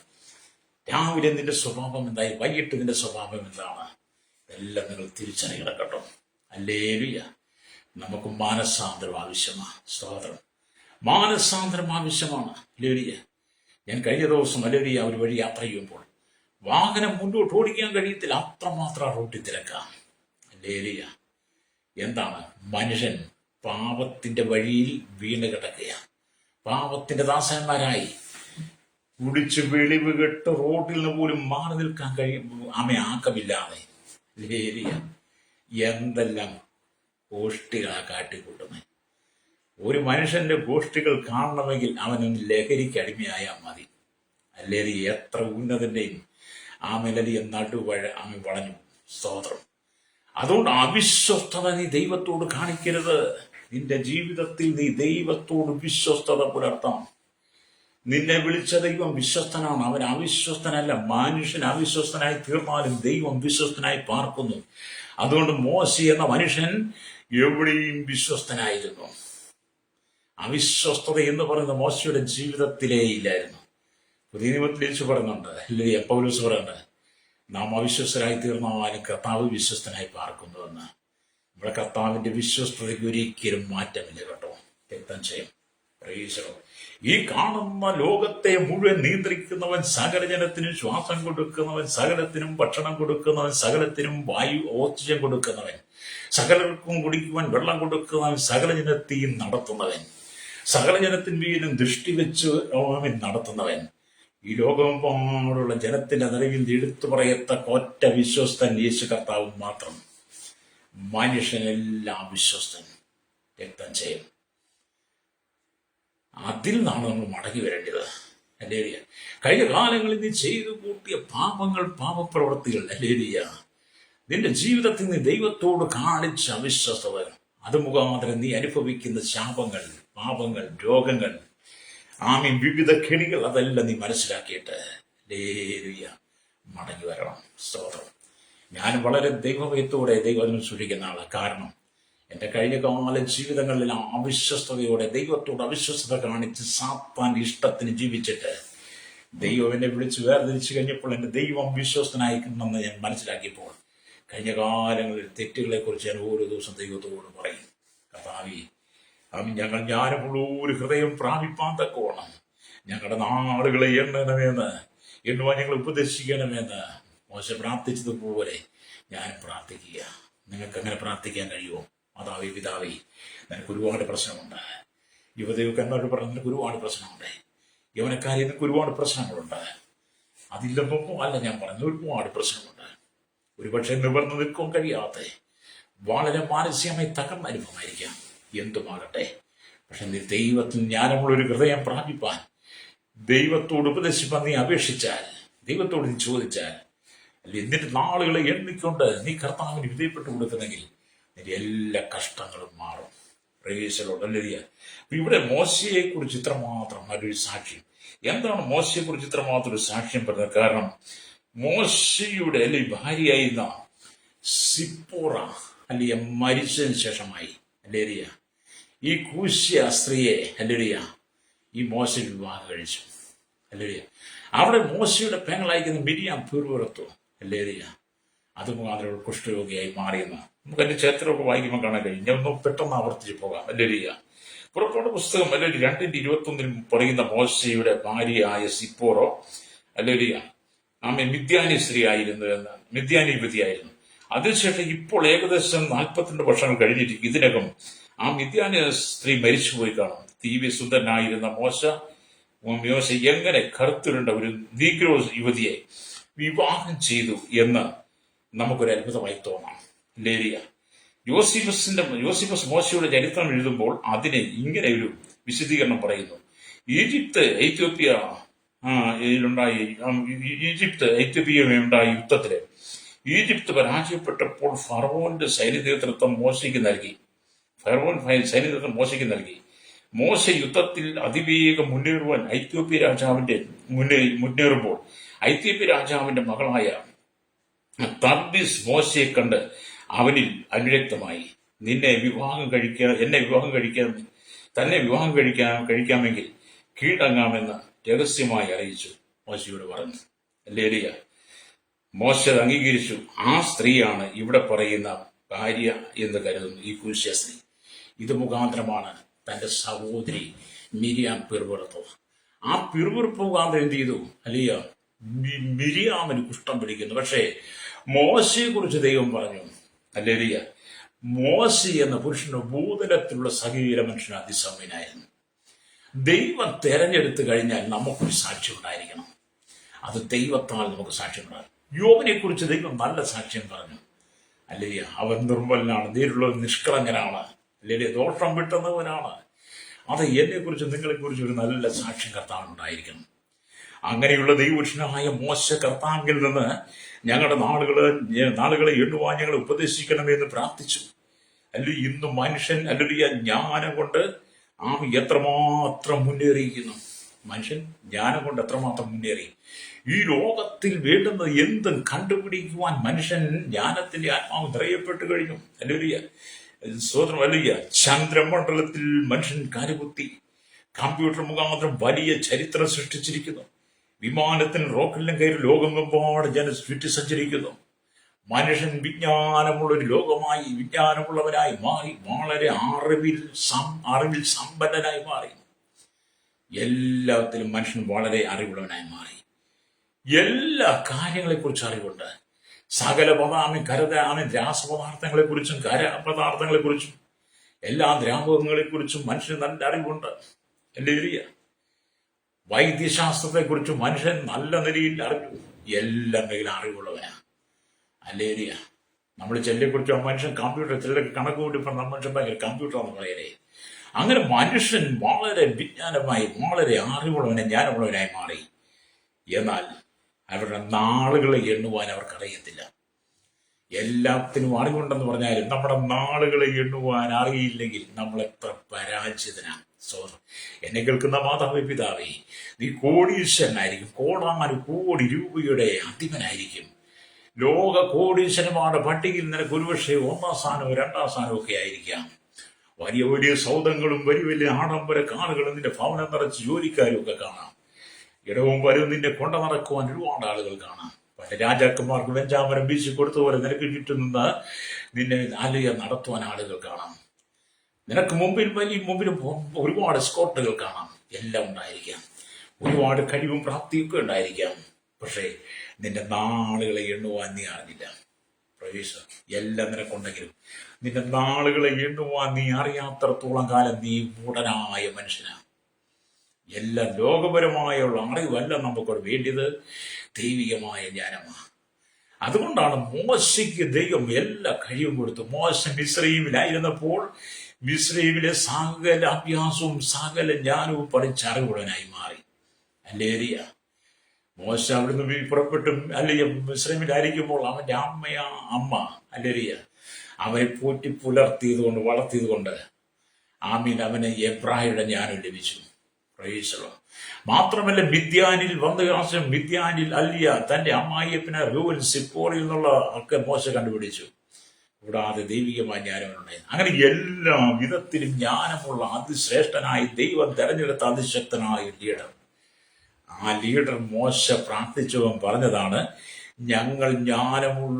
രാവിലെ നിന്റെ സ്വഭാവം എന്തായി, വൈകിട്ട് നിന്റെ സ്വഭാവം എന്താണ്? എല്ലാം നിങ്ങൾ തിരിച്ചറിയണം കേട്ടോ. ഹല്ലേലൂയ. നമുക്ക് മാനസാന്തരം ആവശ്യമാണ്. സ്തോത്രം. മാനസാന്തരം ആവശ്യമാണ്. ഹല്ലേലൂയ. ഞാൻ കഴിഞ്ഞ ദിവസം ഹല്ലേലൂയ ഒരു വഴി യാത്ര ചെയ്യുമ്പോൾ വാഹനം മുന്നോട്ട് ഓടിക്കാൻ കഴിയത്തില്ല, അത്രമാത്രം റോട്ടിൽ തിരക്കാം. ഹല്ലേലൂയ. എന്താണ്? മനുഷ്യൻ പാപത്തിന്റെ വഴിയിൽ വീണ് കിടക്കുകയാണ്. പാപത്തിന്റെ ദാസന്മാരായി കുടിച്ച് വെളിവ് കെട്ട് റോഡിൽ നിന്ന് പോലും മാറി നിൽക്കാൻ ആക്കമില്ലാതെ ലേരിയ എന്തെല്ലാം ഗോഷ്ഠികളാ കാട്ടിക്കൂട്ടുന്നത്. ഒരു മനുഷ്യന്റെ ഗോഷ്ഠികൾ കാണണമെങ്കിൽ അവനൊന്ന് ലഹരിക്ക് അടിമയായാൽ മതി. അല്ലെങ്കിൽ എത്ര ഉന്നതന്റെയും ലലിയ വളഞ്ഞു. സ്തോത്രം. അതുകൊണ്ട് അവിശ്വസ്തത നീ ദൈവത്തോട് കാണിക്കരുത്. നിന്റെ ജീവിതത്തിൽ നീ ദൈവത്തോട് വിശ്വസ്തത പുലർത്താം. നിന്നെ വിളിച്ച ദൈവം വിശ്വസ്തനാണ്, അവൻ അവിശ്വസ്തനല്ല. മനുഷ്യൻ അവിശ്വസ്തനായി തീർന്നാലും ദൈവം വിശ്വസ്തനായി പാർക്കുന്നു. അതുകൊണ്ട് മോശെ എന്ന മനുഷ്യൻ എവിടെയും വിശ്വസ്തനായിരുന്നു. അവിശ്വസ്തത എന്ന് പറയുന്ന മോശയുടെ ജീവിതത്തിലേ ഇല്ലായിരുന്നു. പുതിയ നിയമത്തിൽ യേശു പറയുന്നുണ്ട്, അല്ലെങ്കിൽ പൗലോസ് പറയുന്നുണ്ട്, നാം അവിശ്വസ്തരായി തീർന്നാലും കർത്താവ് വിശ്വസ്തനായി പാർക്കുന്നുവെന്ന്. നമ്മുടെ കർത്താവിന്റെ വിശ്വസ്തതയ്ക്ക് ഒരിക്കലും മാറ്റമില്ല കേട്ടോ. വ്യക്തം ചെയ്യും. ഈ കാണുന്ന ലോകത്തെ മുഴുവൻ നിയന്ത്രിക്കുന്നവൻ, സകല ജനത്തിനും ശ്വാസം കൊടുക്കുന്നവൻ, സകലത്തിനും ഭക്ഷണം കൊടുക്കുന്നവൻ, സകലത്തിനും ഓക്സിജൻ കൊടുക്കുന്നവൻ, സകലർക്കും കുടിക്കുവാൻ വെള്ളം കൊടുക്കുന്നവൻ, സകല ജനത്തെയും നടത്തുന്നവൻ, സകല ജനത്തിന്റെയും ദൃഷ്ടി വെച്ച് നടത്തുന്നവൻ, ഈ ലോകമെമ്പാടുള്ള ജനത്തിന്റെ നിലവിൽ എടുത്തു പറയത്തക്ക ഒറ്റ വിശ്വസ്തൻ യേശു കർത്താവ് മാത്രം. മനുഷ്യനെല്ലാം വിശ്വസ്തൻ. വ്യക്തം ചെയ്യും. അതിൽ നിന്നാണ് നമ്മൾ മടങ്ങി വരേണ്ടത്. അല്ലേലിയ. കഴിഞ്ഞ കാലങ്ങളിൽ നീ ചെയ്തു കൂട്ടിയ പാപങ്ങൾ, പാപപ്രവൃത്തികൾ, അല്ലേലിയ, നിന്റെ ജീവിതത്തിൽ നീ ദൈവത്തോട് കാണിച്ച അവിശ്വസ്തത, അത് മുഖാന്തരം നീ അനുഭവിക്കുന്ന ശാപങ്ങൾ, പാപങ്ങൾ, രോഗങ്ങൾ, വിവിധ കെണികൾ, അതെല്ലാം നീ മനസ്സിലാക്കിയിട്ട് അല്ലേലിയ മടങ്ങി വരണം. സ്തോത്രം. ഞാൻ വളരെ ദൈവഭയത്തോടെ ദൈവം സൂക്ഷിക്കുന്ന ആളാണ്. കാരണം എന്റെ കഴിഞ്ഞ കാല ജീവിതങ്ങളിൽ അവിശ്വസ്തയോടെ ദൈവത്തോട് അവിശ്വസ്തത കാണിച്ച് സാത്താന്റെ ഇഷ്ടത്തിന് ജീവിച്ചിട്ട് ദൈവം എന്നെ വിളിച്ച് വേർതിരിച്ചു കഴിഞ്ഞപ്പോൾ എന്റെ ദൈവം വിശ്വസ്തനായിരിക്കണമെന്ന് ഞാൻ മനസ്സിലാക്കിയപ്പോൾ കഴിഞ്ഞ കാലങ്ങളിൽ തെറ്റുകളെ കുറിച്ച് ഞാൻ ഓരോ ദിവസം ദൈവത്തോട് പറയും. കർത്താവേ, ഞാനുള്ള ഒരു ഹൃദയം പ്രാപിപ്പാൻ തക്കോണം ഞങ്ങളുടെ നാളുകളെ എണ്ണുവാൻ ഞങ്ങൾ ഉപദേശിക്കണമെന്ന് മോശ പ്രാർത്ഥിച്ചതുപോലെ ഞാൻ പ്രാർത്ഥിക്കുക. നിങ്ങൾക്ക് അങ്ങനെ പ്രാർത്ഥിക്കാൻ കഴിയുമോ? മാതാവേ, പിതാവേ, നിനക്ക് ഒരുപാട് പ്രശ്നമുണ്ട്. യുവദൈവക്കന്മാരോട് പറഞ്ഞ നിനക്ക് ഒരുപാട് പ്രശ്നമുണ്ട്. യവനക്കാരി നിനക്ക് ഒരുപാട് പ്രശ്നങ്ങളുണ്ട്. അതില്ലെന്നൊന്നും അല്ല ഞാൻ പറഞ്ഞ, ഒരുപാട് പ്രശ്നമുണ്ട്. ഒരുപക്ഷെ നിവർന്നു നിൽക്കാൻ കഴിയാത്ത വളരെ മാനസികമായി തകർന്ന അനുഭവമായിരിക്കാം. എന്തുമാകട്ടെ, പക്ഷെ നീ ദൈവത്തിൽ ജ്ഞാനമുള്ളൊരു ഹൃദയം പ്രാപിപ്പാൻ, ദൈവത്തോട് ഉപദേശിപ്പാൻ നീ അപേക്ഷിച്ചാൽ, ദൈവത്തോട് നീ ചോദിച്ചാൽ, അല്ലെങ്കിൽ എന്നിട്ട് നാളുകളെ എണ്ണിക്കൊണ്ട് നീ കർത്താവിന് വിധേയപ്പെട്ടു കൊടുക്കുന്നെങ്കിൽ നിന്റെ എല്ലാ കഷ്ടങ്ങളും മാറും. പ്രവേശനോടല്ല. ഇവിടെ മോശയെ കുറിച്ച് ഇത്രമാത്രം നല്ലൊരു സാക്ഷ്യം. എന്താണ് മോശയെ കുറിച്ച് ഇത്രമാത്രം ഒരു സാക്ഷ്യം പറഞ്ഞത്? കാരണം മോശയുടെ അല്ലെങ്കിൽ ഭാര്യയായിരുന്ന സിപ്പോറ അല്ലെ മരിച്ചതിന് ശേഷമായി അല്ലേരിയ ഈ കൂശ്യ സ്ത്രീയെ അല്ലേരിയ ഈ മോശ വിവാഹം കഴിച്ചു. അല്ലേരിയ അവിടെ മോശയുടെ പെങ്ങളായിരിക്കുന്ന മിരിയാം പിറുപുറത്തു അല്ലേരിയ അത് മുഖാന്തരം കുഷ്ഠരോഗിയായി മാറിയെന്ന് നമുക്ക് അതിന്റെ ചരിത്രമൊക്കെ വായിക്കുമ്പോൾ കാണാൻ കഴിയും. ഞാൻ ഒന്ന് പെട്ടെന്ന് ആവർത്തിച്ച് പോകാം. അല്ലേരിയ പുറപ്പാട് പുസ്തകം അല്ലെങ്കിൽ 2:21 പറയുന്ന മോശയുടെ ഭാര്യയായ സിപ്പോറോ അല്ലേരിയ മിദ്യാനി സ്ത്രീ ആയിരുന്നു എന്ന്, മിദ്യാനി യുവതിയായിരുന്നു. അതിനുശേഷം ഇപ്പോൾ ഏകദേശം 42 വർഷങ്ങൾ കഴിഞ്ഞിരിക്കും. ഇതിനകം മിദ്യാനി സ്ത്രീ മരിച്ചുപോയി കാണും. സുന്ദരനായിരുന്ന മോശ എങ്ങനെ കറുത്തിരുണ്ട ഒരു നീഗ്രോ യുവതിയെ വിവാഹം ചെയ്തു എന്ന് നമുക്കൊരു അത്ഭുതമായി തോന്നാം. ലേരിയ യോസിഫസ് മോശയുടെ ചരിത്രം എഴുതുമ്പോൾ അതിനെ ഇങ്ങനെ ഒരു വിശദീകരണം പറയുന്നു. ഈജിപ്തിയുണ്ടായ യുദ്ധത്തില് ഈജിപ്ത് പരാജയപ്പെട്ടപ്പോൾ ഫറവോന്റെ സൈന്യനേതൃത്വം മോശയ്ക്ക് നൽകി. മോശ യുദ്ധത്തിൽ അതിവേഗം മുന്നേറുവാൻ മുന്നേറുമ്പോൾ ഐത്യോപ്യ രാജാവിന്റെ മകളായ തർബീസ് മോശയെ കണ്ട് അവനിൽ അനുരക്തമായി. എന്നെ വിവാഹം കഴിക്കാമെങ്കിൽ കീഴടങ്ങാമെന്ന് രഹസ്യമായി അറിയിച്ചു. മോശയോട് പറഞ്ഞു. ലേലിയ മോശ അംഗീകരിച്ചു. ആ സ്ത്രീയാണ് ഇവിടെ പറയുന്ന ഭാര്യ എന്ന് കരുതുന്നു, ഈ കൂശ്യ സ്ത്രീ. ഇത് മുഖാന്തരമാണ് തന്റെ സഹോദരി മിരിയാം പിറുപിറുത്തത്. ആ പിറുപിറുപ്പ് മുഖാന്തരം എന്ത് ചെയ്തു? അല്ലയോ മിരിയാമിന് കുഷ്ഠം പിടിക്കുന്നു. പക്ഷേ മോശയെ കുറിച്ച് ദൈവം പറഞ്ഞു, അല്ലേലിയ മോശ എന്ന പുരുഷന്റെ ഭൂതലത്തിലുള്ള സകല മനുഷ്യന് അതിസൗമ്യനായിരുന്നു. ദൈവം തെരഞ്ഞെടുത്തു കഴിഞ്ഞാൽ നമുക്കൊരു സാക്ഷ്യം ഉണ്ടായിരിക്കണം. അത് ദൈവത്താൽ നമുക്ക് സാക്ഷ്യം ഉണ്ടാകും. യോബിനെ കുറിച്ച് ദൈവം നല്ല സാക്ഷ്യം പറഞ്ഞു. അല്ലേ, അവൻ നിർമ്മലനാണ്, നേരിലുള്ള നിഷ്കളങ്കനാണ്, അല്ലേ, ദോഷം വിട്ടുന്നവനാണ്. അത് എന്നെക്കുറിച്ച് നിങ്ങളെക്കുറിച്ച് ഒരു നല്ല സാക്ഷ്യം കർത്താവിനുണ്ടായിരിക്കണം. അങ്ങനെയുള്ള ദൈവപുരുഷനായ മോശ കർത്താവിൽ നിന്ന് ഞങ്ങളുടെ നാളുകളെ എണ്ണുവാൻ ഞങ്ങളെ ഉപദേശിക്കണമെന്ന് പ്രാർത്ഥിച്ചു. അല്ലെ, ഇന്ന് മനുഷ്യൻ അല്ലെ ജ്ഞാനം കൊണ്ട് എത്രമാത്രം മുന്നേറിയിരിക്കുന്നു. മനുഷ്യൻ ജ്ഞാനം കൊണ്ട് എത്രമാത്രം മുന്നേറി. ഈ ലോകത്തിൽ വേണ്ടുന്നത് എന്തും കണ്ടുപിടിക്കുവാൻ മനുഷ്യൻ ജ്ഞാനത്തിന്റെ ആത്മാവ് നിറയപ്പെട്ടു കഴിഞ്ഞു. അല്ലെ, സ്വതന്ത്രം. അല്ലെ, ചന്ദ്രമണ്ഡലത്തിൽ മനുഷ്യൻ കാലുകുത്തി കമ്പ്യൂട്ടർ മുഖാന്തരം വലിയ ചരിത്രം സൃഷ്ടിച്ചിരിക്കുന്നു. വിമാനത്തിൽ റോക്കറ്റിലും കയറി ലോകമെമ്പാട് ചുറ്റി സഞ്ചരിക്കുന്നു. മനുഷ്യൻ വിജ്ഞാനമുള്ളവനായി മാറി, വളരെ അറിവിൽ സമ്പന്നനായി മാറി. എല്ലാത്തിലും മനുഷ്യൻ വളരെ അറിവുള്ളവനായി മാറി. എല്ലാ കാര്യങ്ങളെക്കുറിച്ച് അറിവുണ്ട്. സകല രാസപദാർത്ഥങ്ങളെക്കുറിച്ചും ഖരപദാർത്ഥങ്ങളെക്കുറിച്ചും എല്ലാ ദ്രാവകങ്ങളെക്കുറിച്ചും മനുഷ്യന് നല്ല അറിവുണ്ട്. അല്ലേ, വൈദ്യശാസ്ത്രത്തെക്കുറിച്ച് മനുഷ്യൻ നല്ല നിലയിൽ അറിഞ്ഞു. എല്ലാ മേഖല അറിവുള്ളവനാ. അല്ലേ, നമ്മൾ ചെല്ലിയെക്കുറിച്ച് മനുഷ്യൻ കമ്പ്യൂട്ടർ ചിലർക്ക് കണക്ക് കൂട്ടി മനുഷ്യൻ ഭയങ്കര കമ്പ്യൂട്ടറാന്ന് പറയലേ. അങ്ങനെ മനുഷ്യൻ വളരെ വിജ്ഞാനമായി, വളരെ അറിവുള്ളവനെ, ജ്ഞാനമുള്ളവനായി മാറി. എന്നാൽ അവരുടെ നാളുകളെ എണ്ണുവാൻ അവർക്കറിയത്തില്ല. എല്ലാത്തിനും അറിവുണ്ടെന്ന് പറഞ്ഞാലും നമ്മുടെ നാളുകളെ എണ്ണുവാൻ അറിയില്ലെങ്കിൽ നമ്മൾ എത്ര പരാജിതനാണ്. എന്നെ കേൾക്കുന്ന മാതാവേ, പിതാവേ, നീ കോടീശ്വരനായിരിക്കും. കോടി രൂപയുടെ അധിപനായിരിക്കും. ലോക കോടീശ്വരന്മാരുടെ പട്ടികയിൽ നിനക്ക് ഒരുപക്ഷെ 1ാം സ്ഥാനവും 2ാം സ്ഥാനവും ഒക്കെ ആയിരിക്കാം. വലിയ വലിയ സൗധങ്ങളും വലിയ ആഡംബര കാറുകളും നിന്റെ ഭവനം നിറച്ച് ജോലിക്കാരും ഒക്കെ കാണാം. ഇടവും വരവും നിന്നെ കൊണ്ട നടക്കുവാൻ ഒരുപാട് ആളുകൾ കാണാം. പല രാജാക്കന്മാർക്ക് വെഞ്ചാമരം വീശി കൊടുത്തതുപോലെ നിനക്ക് ചുറ്റും നിന്ന് നിന്നെ ആലയ നടത്തുവാൻ ആളുകൾ കാണാം. നിനക്ക് മുമ്പിലും ഒരുപാട് സ്കോട്ടുകൾ കാണാം. എല്ലാം ഉണ്ടായിരിക്കാം. ഒരുപാട് കഴിവും പ്രാപ്തിയൊക്കെ ഉണ്ടായിരിക്കാം. പക്ഷേ നിന്റെ നാളുകളെ എണ്ണുവാൻ നീ അറിഞ്ഞില്ല. പ്രവേശം എല്ലാം നിനക്കുണ്ടെങ്കിലും നിന്റെ നാളുകളെ എണ്ണുവാൻ നീ അറിയാത്തടത്തോളം കാലം നീ മൂടനായ മനുഷ്യനാണ്. എല്ലാ ലോകപരമായുള്ള അറിവല്ല നമുക്കോട് വേണ്ടിയത്, ദൈവികമായ ജ്ഞാനമാണ്. അതുകൊണ്ടാണ് മോശയ്ക്ക് ദൈവം എല്ലാ കഴിവും കൊടുത്തു. മോശ മിസ്രയീമിലായിരുന്നപ്പോൾ മിസ്രയീമിലെ സകല അഭ്യാസവും സകല ജ്ഞാനവും പഠിച്ചറിവുള്ളവനായി മാറി. അല്ലേരിയ മോശ അവിടുന്ന് പുറപ്പെട്ടും അല്ലയ മിസ്രയീമിലായിരിക്കുമ്പോൾ അവന്റെ അമ്മ അല്ലേരിയ അവനെ പോറ്റി പുലർത്തിയതുകൊണ്ട് വളർത്തിയതുകൊണ്ട് അവന് എബ്രായരുടെ ജ്ഞാനം ലഭിച്ചു. പ്രവേശനം മാത്രമല്ല, മിദ്യാനിൽ അല്ലിയ തന്റെ അമ്മായിയപ്പനെ റൂവൽ സിപ്പോറിൽ നിന്നുള്ള ഒക്കെ മോശ കണ്ടുപിടിച്ചു. കൂടാതെ ദൈവികമായ ജ്ഞാനമുണ്ടായി. അങ്ങനെ എല്ലാ വിധത്തിലും ജ്ഞാനമുള്ള അതിശ്രേഷ്ഠനായി ദൈവം തെരഞ്ഞെടുത്ത അതിശക്തനായ ലീഡർ. ആ ലീഡർ മോശ പ്രാർത്ഥിച്ചവൻ പറഞ്ഞതാണ്, ഞങ്ങൾ ജ്ഞാനമുള്ള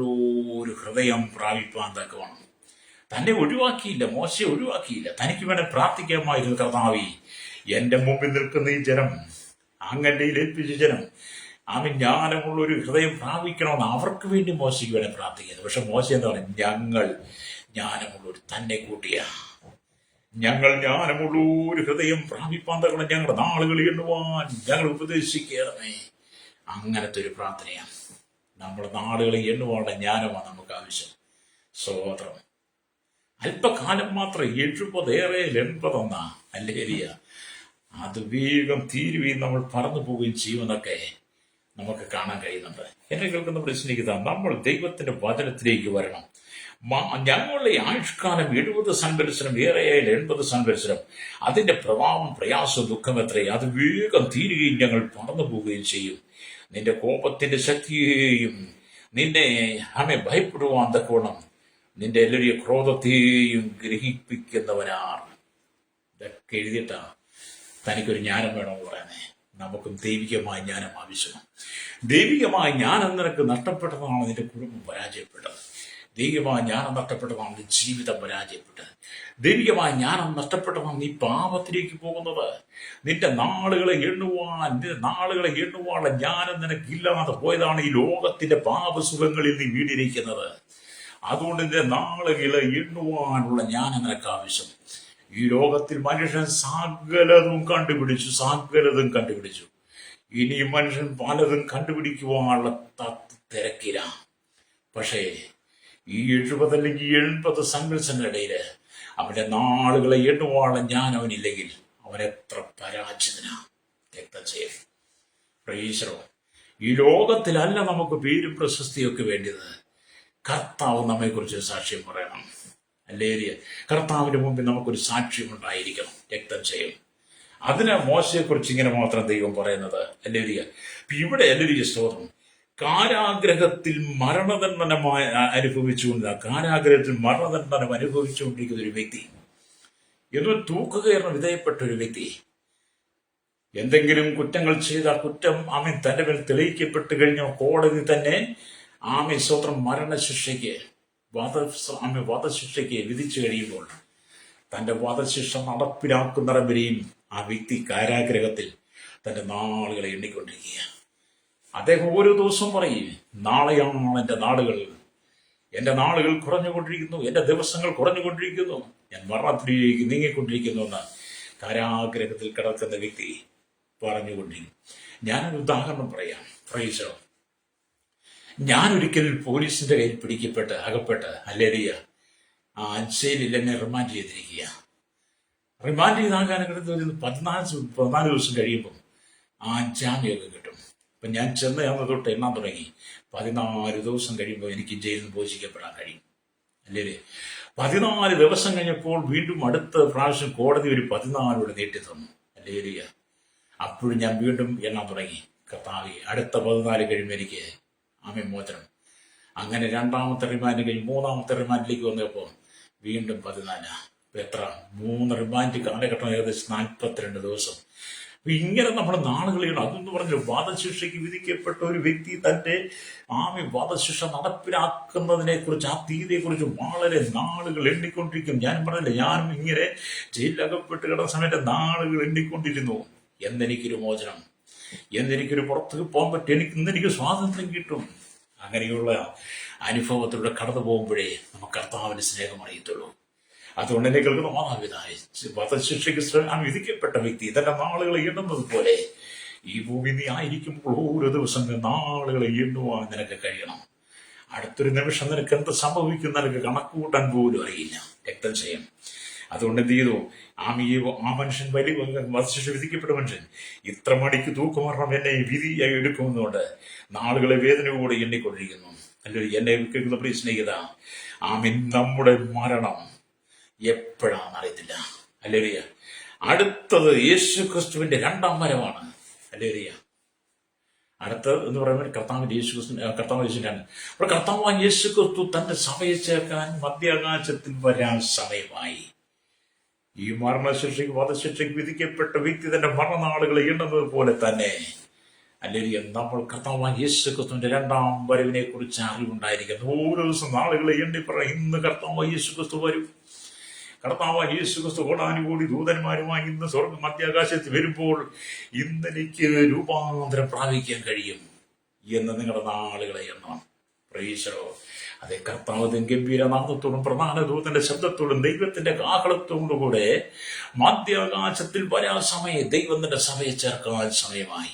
ഒരു ഹൃദയം പ്രാപിപ്പാൻ തക്കവണ്ണം. തന്നെ ഒഴിവാക്കിയില്ല, മോശയെ ഒഴിവാക്കിയില്ല. തനിക്ക് വേണേ പ്രാർത്ഥിക്കാമായിരുന്നു, കർത്താവേ, എന്റെ മുമ്പിൽ നിൽക്കുന്ന ഈ ജനം, അങ്ങന്റെ ഏൽപ്പിച്ച ജനം, ജ്ഞാനമുള്ള ഒരു ഹൃദയം പ്രാപിക്കണമെന്ന് അവർക്ക് വേണ്ടി മോശയ്ക്ക് വേണേ പ്രാർത്ഥിക്കുന്നത്. പക്ഷെ മോശ എന്താ പറയുക? ഞങ്ങൾ ജ്ഞാനമുള്ള ഒരു തന്നെ കൂട്ടിയ ഞങ്ങൾ ജ്ഞാനമുള്ള ഒരു ഹൃദയം പ്രാപിപ്പാൻ തക്കണം, ഞങ്ങളുടെ നാളുകൾ എണ്ണുവാൻ ഞങ്ങൾ ഉപദേശിക്കണമേ. അങ്ങനത്തെ ഒരു പ്രാർത്ഥനയാണ്. നമ്മുടെ നാളുകളെ എണ്ണുവാനുള്ള ജ്ഞാനമാണ് നമുക്ക് ആവശ്യം. സ്തോത്രം. അല്പകാലം മാത്രം 70 ഏറെ 80 അല്ലേരിയ അത് വേഗം തീരുകയും നമ്മൾ പറന്നു പോവുകയും ചെയ്യുമെന്നൊക്കെ നമുക്ക് കാണാൻ കഴിയുന്നുണ്ട്. എന്നെ കേൾക്കുന്ന പ്രശ്നിക്കുക, നമ്മൾ ദൈവത്തിന്റെ വചനത്തിലേക്ക് വരണം. ഞങ്ങളുടെ ആയുഷ്കാലം 70 സംവത്സരം, ഏറെയായാൽ 80 സംവത്സരം. അതിന്റെ പ്രഭാവം, പ്രയാസം, ദുഃഖം എത്രേ, അത് വേഗം തീരുകയും ഞങ്ങൾ പറന്നു പോവുകയും ചെയ്യും. നിന്റെ കോപത്തിന്റെ ശക്തിയെയും നിന്നെ ഭയപ്പെടുവാൻ തക്കവണ്ണം നിന്റെ എല്ലാവരെയും ക്രോധത്തെയും ഗ്രഹിപ്പിക്കുന്നവനാണ്. ഇതൊക്കെ എഴുതിയിട്ടാണ് തനിക്കൊരു ജ്ഞാനം വേണമെന്ന് പറയുന്നത്. നമുക്കും ദൈവികമായ ജ്ഞാനം ആവശ്യമാണ്. ദൈവികമായ ജ്ഞാനം നിനക്ക് നഷ്ടപ്പെട്ടതാണ് നിന്റെ കുടുംബം പരാജയപ്പെട്ടത്. ദൈവികമായ ജ്ഞാനം നഷ്ടപ്പെട്ടതാണ് നിന്റെ ജീവിതം പരാജയപ്പെട്ടത്. ദൈവികമായ ജ്ഞാനം നഷ്ടപ്പെട്ടതാണ് നീ പാപത്തിലേക്ക് പോകുന്നത്. നിന്റെ നാളുകളെ എണ്ണുവാനുള്ള ജ്ഞാനം നിനക്കില്ലാതെ പോയതാണ് ഈ ലോകത്തിന്റെ പാപസുഖങ്ങളിൽ നീ വീണിരിക്കുന്നത്. അതുകൊണ്ട് നിന്റെ നാളുകളെ എണ്ണുവാനുള്ള ജ്ഞാനം നിനക്ക് ആവശ്യം. ഈ ലോകത്തിൽ മനുഷ്യൻ സകലതും കണ്ടുപിടിച്ചു. ഇനി മനുഷ്യൻ പലതും കണ്ടുപിടിക്കുവാനുള്ള തിരക്കിലാണ്. പക്ഷേ ഈ 70 അല്ലെങ്കിൽ 80 സംഘർഷങ്ങളിടയിൽ അവന്റെ നാളുകളെ എണ്ണുവാനുള്ള ഞാൻ അവനില്ലെങ്കിൽ അവൻ എത്ര പരാജിതനാ. പ്രൈസറോ, ഈ ലോകത്തിലല്ല നമുക്ക് പേരും പ്രശസ്തിയൊക്കെ വേണ്ടത്. കർത്താവ് നമ്മെക്കുറിച്ച് സാക്ഷ്യം പറയണം. അല്ലേരിയ കർത്താവിന്റെ മുമ്പിൽ നമുക്കൊരു സാക്ഷ്യമുണ്ടായിരിക്കണം. രക്തം ചെയ്യും. അതിന് മോശയെക്കുറിച്ച് ഇങ്ങനെ മാത്രം ദൈവം പറയുന്നത്. അല്ലേരിയ ഇവിടെ അല്ലേരിയ സ്തോത്രം, കാരാഗ്രഹത്തിൽ മരണദണ്ഡനം അനുഭവിച്ചുകൊണ്ടിരിക്കുന്ന ഒരു വ്യക്തി, എന്ന് തൂക്കുകയറിന് വിധേയപ്പെട്ട ഒരു വ്യക്തി, എന്തെങ്കിലും കുറ്റങ്ങൾ ചെയ്ത കുറ്റം ആമീൻ തന്റെ മേൽ തെളിയിക്കപ്പെട്ട് കഴിഞ്ഞ കോടതി തന്നെ ആമീൻ സ്തോത്രം മരണശിക്ഷയ്ക്ക് വധശിക്ഷയ്ക്ക് വിധിച്ചു കഴിയുമ്പോൾ തന്റെ വധശിക്ഷ നടപ്പിലാക്കുന്നിടം വരെയും ആ വ്യക്തി കാരാഗ്രഹത്തിൽ തന്റെ നാളുകളെ എണ്ണിക്കൊണ്ടിരിക്കുക. അദ്ദേഹം ഓരോ ദിവസവും പറയും, നാളെയാണ് എന്റെ നാളുകൾ കുറഞ്ഞുകൊണ്ടിരിക്കുന്നു, എന്റെ ദിവസങ്ങൾ കുറഞ്ഞുകൊണ്ടിരിക്കുന്നു, ഞാൻ മരണത്തിലേക്ക് നീങ്ങിക്കൊണ്ടിരിക്കുന്നു എന്ന് കാരാഗ്രഹത്തിൽ കിടക്കുന്ന വ്യക്തി പറഞ്ഞുകൊണ്ടിരിക്കും. ഞാനൊരു ഉദാഹരണം പറയാം. പ്രൈസോ, ഞാനൊരിക്കൽ പോലീസിന്റെ കയ്യിൽ അകപ്പെട്ട് അല്ലേരിയ ജയിലിൽ എന്നെ റിമാൻഡ് ചെയ്തിരിക്കുക. റിമാൻഡ് ചെയ്ത കാലഘട്ടത്തിൽ 14 ദിവസം കഴിയുമ്പം ജാമ്യമൊക്കെ കിട്ടും. അപ്പൊ ഞാൻ ചെന്ന് തൊട്ട് എണ്ണാൻ തുടങ്ങി. 14 ദിവസം കഴിയുമ്പോൾ എനിക്ക് ജയിലിൽ നിന്ന് മോചിക്കപ്പെടാൻ കഴിയും. അല്ലേ? 14 ദിവസം കഴിഞ്ഞപ്പോൾ വീണ്ടും അടുത്ത പ്രാവശ്യം കോടതി ഒരു 14 നീട്ടി തന്നു. അല്ലേരിയ അപ്പോഴും ഞാൻ വീണ്ടും എണ്ണാൻ തുടങ്ങി. കർത്താവേ, അടുത്ത 14 കഴിയുമ്പോൾ എനിക്ക് മോചനം. അങ്ങനെ രണ്ടാമത്തെ റിമാൻഡ് കഴിഞ്ഞ് 3ാമത്തെ റിമാൻഡിലേക്ക് വന്നപ്പോൾ വീണ്ടും 14. എത്ര 3 റിമാൻഡ് കാലഘട്ടം ഏകദേശം 42 ദിവസം. ഇങ്ങനെ നമ്മുടെ നാളുകളെയാണ്. അതെന്ന് പറഞ്ഞു, വധശിക്ഷയ്ക്ക് വിധിക്കപ്പെട്ട ഒരു വ്യക്തി തന്റെ വധശിക്ഷ നടപ്പിലാക്കുന്നതിനെ കുറിച്ച്, ആ തീയതിയെ കുറിച്ച് വളരെ നാളുകൾ എണ്ണിക്കൊണ്ടിരിക്കും. ഞാൻ പറഞ്ഞില്ല, ഞാനും ഇങ്ങനെ ജയിലിലകപ്പെട്ട് കിടന്ന സമയത്ത് നാളുകൾ എണ്ണിക്കൊണ്ടിരുന്നു. എന്നെനിക്കൊരു മോചനം, എന്നെനിക്കൊരു പുറത്തേക്ക് പോകാൻ പറ്റും, ഇന്നെനിക്ക് സ്വാതന്ത്ര്യം കിട്ടും. അങ്ങനെയുള്ള അനുഭവത്തിലൂടെ കടന്നു പോകുമ്പോഴേ നമുക്ക് കർത്താവിന്റെ സ്നേഹം അറിയത്തുള്ളൂ. അതുകൊണ്ട് എന്നെ കേൾക്കുന്ന മാതാപിതായി, വധശിക്ഷയ്ക്ക് വിധിക്കപ്പെട്ട വ്യക്തി തന്റെ നാളുകളെ എണ്ണുന്നത് പോലെ ഈ ഭൂമി നീ ആയിരിക്കുമ്പോൾ ഓരോ ദിവസം നാളുകളെ എണ്ണുവാൻ നിനക്ക് കഴിയണം. അടുത്തൊരു നിമിഷം നിനക്ക് എന്ത് സംഭവിക്കും നിനക്ക് കണക്കുകൂട്ടാൻ പോലും അറിയില്ല. രക്തം ചെയ്യും. അതുകൊണ്ട് എന്ത് ചെയ്തു? ആ മനുഷ്യൻ വലിയ വധശിക്ഷ വിധിക്കപ്പെട്ട മനുഷ്യൻ ഇത്ര മണിക്ക് തൂക്കുമരണം എന്നെ വിധിയായി എടുക്കുന്നതുകൊണ്ട് നാളുകളെ വേദനയോടെ എണ്ണിക്കൊണ്ടിരിക്കുന്നു. അല്ലെങ്കിൽ എന്നെ കേൾക്കുന്ന പ്രിയ സ്നേഹിത, നമ്മുടെ മരണം എപ്പോഴാണെന്ന് അറിയത്തില്ല. അല്ലേരിയ അടുത്തത് യേശു ക്രിസ്തുവിന്റെ 2ാം വരവാണ്. അല്ലേരിയ അടുത്തത് എന്ന് പറയുമ്പോൾ കർത്താവ് യേശുവിനാണ്. അപ്പോൾ കർത്താവ് യേശു ക്രിസ്തു തന്റെ സഭയെ ചേർക്കാൻ മധ്യാകാശത്തിൽ വരാൻ സമയമായി. ഈ മരണശിക്ഷയ്ക്ക് വധശിക്ഷയ്ക്ക് വിധിക്കപ്പെട്ട വ്യക്തി തന്റെ മരണനാളുകളെ എണ്ണുന്നത് പോലെ തന്നെ അല്ലെങ്കിൽ നമ്മൾ കർത്താവ് യേശു ക്രിസ്തുവിന്റെ 2ാം വരവിനെ കുറിച്ച് അറിവുണ്ടായിരിക്കുന്നു. ഓരോ ദിവസം നാളുകളെ എണ്ണി പറയാം, ഇന്ന് കർത്താവ് യേശു ക്രിസ്തു വരും. കർത്താവ് യേശു ക്രിസ്തു കോടാനുകൂടി ദൂതന്മാരുമായി ഇന്ന് മധ്യാകാശത്ത് വരുമ്പോൾ ഇന്നെനിക്ക് രൂപാന്തരം പ്രാപിക്കാൻ കഴിയും എന്ന് നിങ്ങളുടെ നാളുകളെ എണ്ണണം. പ്രൈസോ, അതെ, കർത്താവിന്റെ ഗംഭീരനാദത്തോടും പ്രധാന ദൂതന്റെ ശബ്ദത്തോടും ദൈവത്തിന്റെ കാഹളത്തോടും കൂടെ മധ്യാകാശത്തിൽ വരാൻ സമയം ദൈവം തന്റെ സഭയെ ചേർക്കാൻ സമയമായി.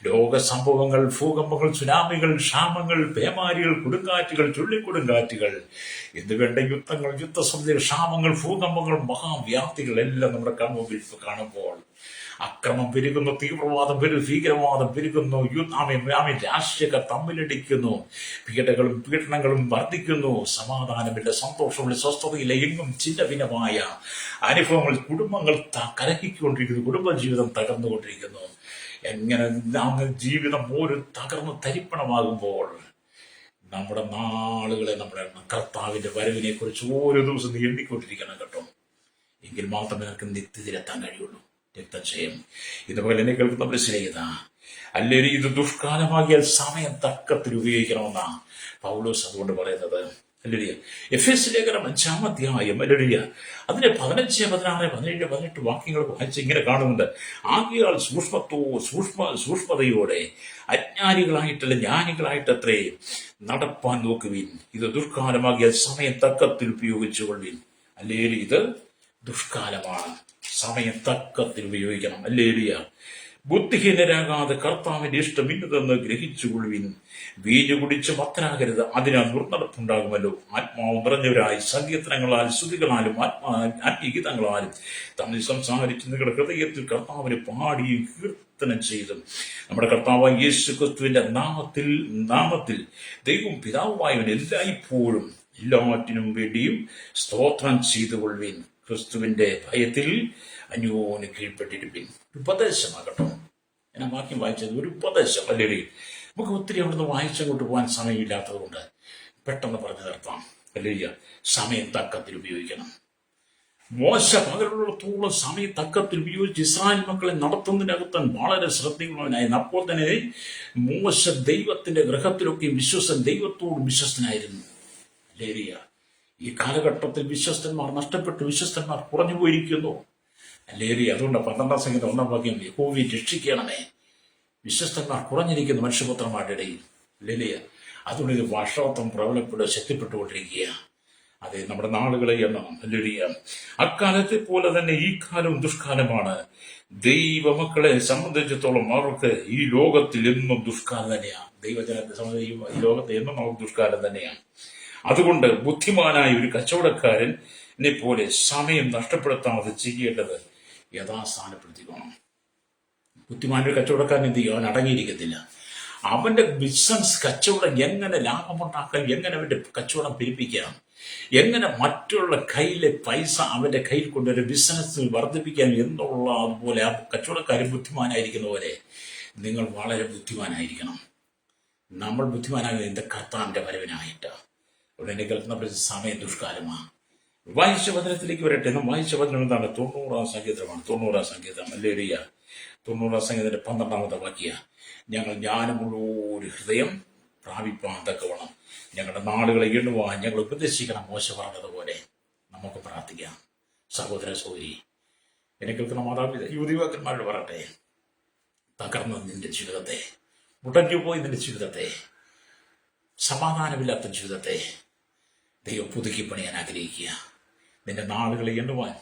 ലോക സംഭവങ്ങൾ, ഭൂകമ്പങ്ങൾ, സുനാമികൾ, ക്ഷാമങ്ങൾ, പേമാരികൾ, കൊടുങ്കാറ്റുകൾ, ചുള്ളിക്കൊടുങ്കാറ്റുകൾ എന്ന് വേണ്ട യുദ്ധങ്ങൾ, യുദ്ധസന്ധികൾ, ക്ഷാമങ്ങൾ, ഭൂകമ്പങ്ങൾ, മഹാവ്യാപ്തികൾ എല്ലാം നമ്മുടെ കൺമുമ്പിൽ കാണുമ്പോൾ അക്രമം പെരുകുന്നു, തീവ്രവാദം പെരുകുന്നു, ഭീകരവാദം പെരുകുന്നു, രാഷ്ട്രീയക്കാർ തമ്മിലടിക്കുന്നു, പീഡനങ്ങളും വർദ്ധിക്കുന്നു, സമാധാനമില്ല, സന്തോഷമില്ല, സ്വസ്ഥതയില്ല, എങ്ങും ചിന്ന ഭിന്നമായ അനുഭവങ്ങൾ, കുടുംബങ്ങൾ കലഹിക്കൊണ്ടിരിക്കുന്നു, കുടുംബജീവിതം തകർന്നുകൊണ്ടിരിക്കുന്നു. എങ്ങനെ ജീവിതം ഒരു തകർന്ന് തരിപ്പണമാകുമ്പോൾ നമ്മുടെ നാളുകളെ നമ്മുടെ കർത്താവിന്റെ വരവിനെ കുറിച്ച് ഓരോ ദിവസം നീ എണ്ണിക്കൊണ്ടിരിക്കണം കേട്ടോ. എങ്കിൽ മാത്രമേ നിനക്ക് നിത്യത്തിലെത്താൻ കഴിയുള്ളൂ. രക്തം ചെയ്യും. ഇതുപോലെ എന്നെ കേൾക്കുന്ന നമ്മുടെ സ്നേഹിത, അല്ലെങ്കിൽ ഇത് ദുഷ്കാലമാകിയാൽ സമയം തക്കത്തിൽ ഉപയോഗിക്കണമെന്നാ പൗലോസ് അതുകൊണ്ട് പറയുന്നത്. അല്ലേലൂയ. എഫേസ്യ ലേഖനം 5-ാം അധ്യായം അല്ലേലൂയ അതിന്റെ 15, 16, 17, 18 വാക്യങ്ങൾ വായിച്ച് ഇങ്ങനെ കാണുന്നുണ്ട്. ആകയാൽ സൂക്ഷ്മതയോടെ അജ്ഞാനികളായിട്ടല്ല ജ്ഞാനികളായിട്ടത്രേ നടപ്പാൻ നോക്കുവിൻ. ഇത് ദുഷ്കാലമാകിയാൽ സമയം തക്കത്തിൽ ഉപയോഗിച്ചുകൊള്ളിൻ. അല്ലേലൂയ. ഇത് ദുഷ്കാലമാണ്. സമയം തക്കത്തിൽ ഉപയോഗിക്കണം. ഹല്ലേലൂയ. ബുദ്ധിഹീനരാകാതെ കർത്താവിന്റെ ഇഷ്ടം ഇന്നതെന്ന് ഗ്രഹിച്ചുകൊള്ളുവിൻ. വീഞ്ഞു കുടിച്ച് മത്തനാകരുത്, അതിനാൽ ദുർനടപ്പുണ്ടാകുമല്ലോ. ആത്മാവ് നിറഞ്ഞവരായി സങ്കീർത്തനങ്ങളാൽ സ്തുതികളാലും ആത്മീയഗീതങ്ങളാലും തമ്മിൽ സംസാരിച്ച് നിങ്ങളുടെ ഹൃദയത്തിൽ കർത്താവിനെ പാടിയും കീർത്തനം ചെയ്തും നമ്മുടെ കർത്താവായ യേശു ക്രിസ്തുവിന്റെ നാമത്തിൽ ദൈവം പിതാവുമായവൻ എല്ലായ്പ്പോഴും എല്ലാറ്റിനും വേണ്ടിയും സ്തോത്രം ചെയ്തുകൊള്ളുവിൻ. ക്രിസ്തുവിന്റെ ഭയത്തിൽ അന്യോന് കീഴ്പ്പെട്ടിരിപ്പിൻ. ഒരു ഉപദേശമാകട്ടോ. ഞാൻ ആ വാക്യം വായിച്ചത് ഒരു ഉപദേശം. അല്ലെങ്കിൽ നമുക്ക് ഒത്തിരി അവിടുന്ന് വായിച്ചങ്ങോട്ട് പോകാൻ സമയമില്ലാത്തത് കൊണ്ട് പെട്ടെന്ന് പറഞ്ഞു നിർത്താം. അല്ലെങ്കിൽ സമയം തക്കത്തിൽ ഉപയോഗിക്കണം. മോശ പകലുള്ളിടത്തോളം സമയം തക്കത്തിൽ ഉപയോഗിച്ച് ഇസ്രായേൽ മക്കളെ നടത്തുന്നതിനകത്ത് വളരെ ശ്രദ്ധയുള്ളവനായിരുന്നു. അപ്പോൾ തന്നെ മോശ ദൈവത്തിന്റെ ഗൃഹത്തിലൊക്കെ ദൈവത്തോട് വിശ്വസ്തനായിരുന്നു. ലേരിയ ഈ കാലഘട്ടത്തിൽ വിശ്വസ്തന്മാർ നഷ്ടപ്പെട്ടു, വിശ്വസ്തന്മാർ കുറഞ്ഞു പോയിരിക്കുന്നു. ലേരിയ അതുകൊണ്ട് 12-ാം സംഗീതം 1-ാം വാക്യം, യഹോവയെ രക്ഷിക്കണമേ, വിശ്വസ്തന്മാർ കുറഞ്ഞിരിക്കുന്നു മനുഷ്യപുത്രന്മാരുടെ ഇടയിൽ. ലേലിയ അതുകൊണ്ട് ഇത് വർഷോത്തം ശക്തിപ്പെട്ടുകൊണ്ടിരിക്കുക. അതെ, നമ്മുടെ നാളുകളെ എണ്ണണം. ലേലിയ അക്കാലത്തെ പോലെ തന്നെ ഈ കാലവും ദുഷ്കാലമാണ്. ദൈവമക്കളെ സംബന്ധിച്ചിടത്തോളം അവർക്ക് ഈ ലോകത്തിൽ എന്നും ദുഷ്കാലം തന്നെയാണ്. ദൈവജനത്തെ സംബന്ധിച്ച് ഈ ലോകത്ത് എന്നും നമുക്ക് ദുഷ്കാലം തന്നെയാണ്. അതുകൊണ്ട് ബുദ്ധിമാനായ ഒരു കച്ചവടക്കാരനെ പോലെ സമയം നഷ്ടപ്പെടുത്താതെ ചെയ്യേണ്ടത് യഥാസ്ഥാനപ്പെടുത്തിക്കോണം. ബുദ്ധിമാനൊരു കച്ചവടക്കാരൻ എന്ത് ചെയ്യും? അവൻ അടങ്ങിയിരിക്കത്തില്ല. അവന്റെ ബിസിനസ് കച്ചവടം എങ്ങനെ ലാഭമുണ്ടാക്കാൻ, എങ്ങനെ അവന്റെ കച്ചവടം പെരുപ്പിക്കാം, എങ്ങനെ മറ്റുള്ള കയ്യിലെ പൈസ അവന്റെ കയ്യിൽ കൊണ്ടൊരു ബിസിനസ് വർദ്ധിപ്പിക്കാൻ എന്നുള്ള അതുപോലെ ആ കച്ചവടക്കാരൻ ബുദ്ധിമാനായിരിക്കുന്ന പോലെ നിങ്ങൾ വളരെ ബുദ്ധിമാനായിരിക്കണം. നമ്മൾ ബുദ്ധിമാനാകുന്നത് എന്റെ കർത്താവിന്റെ വരവിനായിട്ട്. അവിടെ എന്നെ കേൾക്കുന്ന സമയം ദുഷ്കാലമാണ്. വായിച്ച വചനത്തിലേക്ക് വരട്ടെ. നാം വായിച്ച വചനം എന്താണ്? 90-ാം സങ്കീർത്തനമാണ്. 90-ാം സങ്കീർത്തനം. ഹല്ലേലൂയ. 90-ാം സങ്കീർത്തനത്തിന്റെ 12-ാമത്തെ വാക്യ, ഞങ്ങൾ ജ്ഞാനമുള്ള ഒരു ഹൃദയം പ്രാപിപ്പാൻ തക്കവണ്ണം ഞങ്ങളുടെ നാളുകളെ എണ്ണുവാൻ ഞങ്ങൾ ഉപദേശിക്കണം. മോശ പറഞ്ഞതുപോലെ നമുക്ക് പ്രാർത്ഥിക്കാം. സഹോദര സഹോദരി, എന്നെ കേൾക്കുന്ന മാതാപിതാ യുവതിവാക്കന്മാരോട് പറയട്ടെ, തകർന്ന നിന്റെ ജീവിതത്തെ, മുടഞ്ഞു പോയി നിന്റെ ജീവിതത്തെ, സമാധാനമില്ലാത്ത ജീവിതത്തെ ദൈവം പുതുക്കി പണിയാൻ ആഗ്രഹിക്കുക. നിന്റെ നാളുകളെ എണ്ണുവാൻ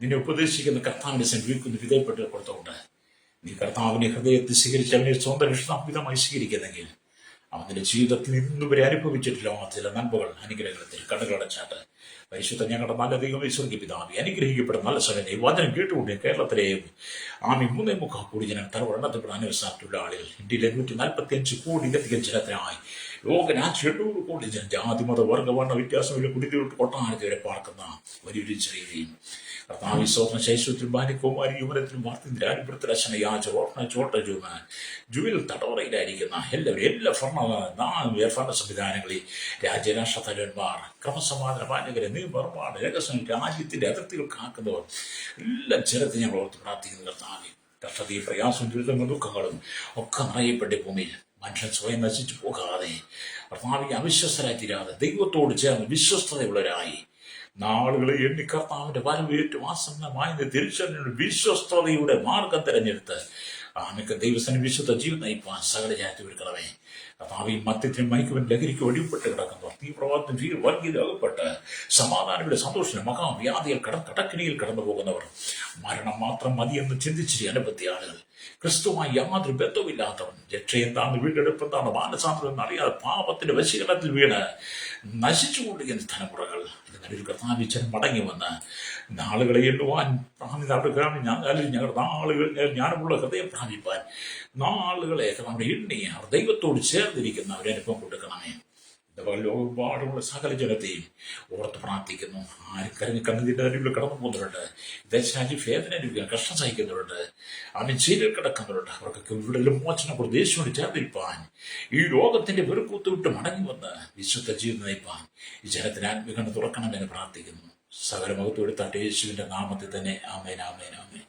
നിന്നെ ഉപദേശിക്കുന്ന കർത്താവിനെ സന്നിധിക്കുന്ന വിധേയപ്പെട്ട് കൊടുത്തുകൊണ്ട് നീ കർത്താവിനെ ഹൃദയത്തിൽ സ്വീകരിച്ച് അവനെ സ്വന്തം രക്ഷാപിതമായി സ്വീകരിക്കുന്നെങ്കിൽ അവന്റെ ജീവിതത്തിൽ ഇന്നുവരെ അനുഭവിച്ചിട്ടില്ല ചില നന്മകൾ, അനുഗ്രഹത്തിൽ കണ്ണുകളടച്ചാട്ട് പരിശുദ്ധ ഞങ്ങളുടെ നല്ല ദൈവമേ സ്വർഗ്ഗീയ പിതാവേ, അനുഗ്രഹിക്കപ്പെടുന്ന നല്ല സകലനെ വചനം കേട്ടുകൊണ്ട് കേരളത്തിലെയും 3.25 കോടി ജനം തലവണ്ണത്തിൽപ്പെടാൻ അനുവദിച്ചിട്ടുള്ള ആളുകൾ, ഇന്ത്യയിലെ 145 കോടിയിലധികം ജനത്തിനായി ലോകരാജ്യം 800 കോടി ജനം, ജാതി മത വർഗവർണ്ണ വ്യത്യാസമില്ല കുടിതിട്ട് കൊട്ടാരത്തിൽ വരെ പാർക്കുന്ന വലിയൊരു ചെറിയ കർത്താവ് സ്വന്തം ശൈശവത്തിൽ ബാലികോമാരി യുവനത്തിലും വാർത്തിരാനുപുരത്തിൽ അച്ഛനയാച്ച ഓർണ ചോട്ട ജുവിൽ തടവറയിലായിരിക്കുന്ന എല്ലാ ഭരണ സംവിധാനങ്ങളിൽ രാജ്യരാഷ്ട്ര തലവന്മാർ, ക്രമസമാധാന പാലകരെ, നിയമർമാർ, രഹസ്യം രാജ്യത്തിന്റെ അതിർത്തികൾ കാക്കുന്നവർ എല്ലാം ജനത്തെ ഞങ്ങൾ ഓർത്ത് പ്രാർത്ഥിക്കുന്ന കർത്താവ്, കർഷകീയ പ്രയാസവും ദുരിതങ്ങളും ദുഃഖങ്ങളും ഒക്കെ നിറയപ്പെട്ട ഭൂമിയിൽ മനുഷ്യൻ സ്വയം നശിച്ചു പോകാതെ കർത്താവിനെ അവിശ്വസ്തരായി തീരാതെ ദൈവത്തോട് ചേർന്ന് വിശ്വസ്തതയുള്ളവരായി നാളുകളെ എണ്ണി കർത്താവിന്റെ വരവേറ്റും ആസന്നമായി തിരിച്ചറിഞ്ഞ വിശ്വസ്തതയുടെ മാർഗം തെരഞ്ഞെടുത്ത് ആമയ്ക്ക് ദൈവസന വിശുദ്ധ ജീവൻ നയിപ്പാൻ സകല ജാതി ഒരുക്കണമേ. കർത്താവ് മദ്യത്തിനും മയക്കുവിനും ലഹരിക്ക് ഒഴിപ്പെട്ട് കിടക്കുന്നവർ, തീവ്രവാദത്തിന് വർഗീയതകപ്പെട്ട് സമാധാനയുടെ സന്തോഷത്തിന് മഹാവ്യാധിയിൽ കടക്കിണിയിൽ കടന്നു പോകുന്നവർ, മരണം മാത്രം മതിയെന്ന് ചിന്തിച്ചിരി അനവധി ആളുകൾ, ക്രിസ്തുവുമായി യാതൊരു ബന്ധവുമില്ലാത്തവൻ, രക്ഷയെന്താണ് വീണ്ടെടുപ്പ് എന്താണ് മാനസാന്തരം എന്നറിയാതെ പാപത്തിന്റെ വശീകരണത്തിൽ വീണ് നശിച്ചുകൊണ്ടിരിക്കുന്ന തലമുറകൾ ഇതിനൊരു കർത്താവിച്ചൻ മടങ്ങി വന്ന് നാളുകളെ എണ്ണുവാൻ ഞങ്ങളുടെ നാളുകൾ ജ്ഞാനമുള്ള ഹൃദയം പ്രാപിപ്പാൻ നാളുകളെ നമ്മുടെ എണ്ണി അവർ ദൈവത്തോട് ചേർന്നിരിക്കുന്ന ഒരനുഭവം കൊടുക്കണമേ. ലോകപാടുള്ള സകല ജനത്തെയും ഓർത്ത് പ്രാർത്ഥിക്കുന്നു. ആരും കണ്ണുതിന്റെ അരുവിൽ കടന്നു പോകുന്നവരുണ്ട്, ദേശരാജ്യ വേദന അനുഭവിക്കാൻ കഷ്ടം സഹിക്കുന്നവരുണ്ട്, അവൻ ജയിലിൽ കിടക്കുന്നവരുണ്ട്. അവർക്കൊക്കെ ഇവിടെ മോചനം കൊടുത്ത് യേശുവിനോട് ചേർന്നിരിപ്പാൻ ഈ ലോകത്തിന്റെ വെറുക്കൂത്ത് വിട്ട് മടങ്ങി വന്ന് വിശുദ്ധ ജീവിതം നയിപ്പാൻ ഈ ജനത്തിന് ആത്മീകണ്ഠ തുറക്കണമെന്ന് പ്രാർത്ഥിക്കുന്നു. സകല മുഖത്ത് എടുത്താട്ട് യേശുവിന്റെ നാമത്തിൽ തന്നെ ആമേൻ ആമേൻ ആമേൻ.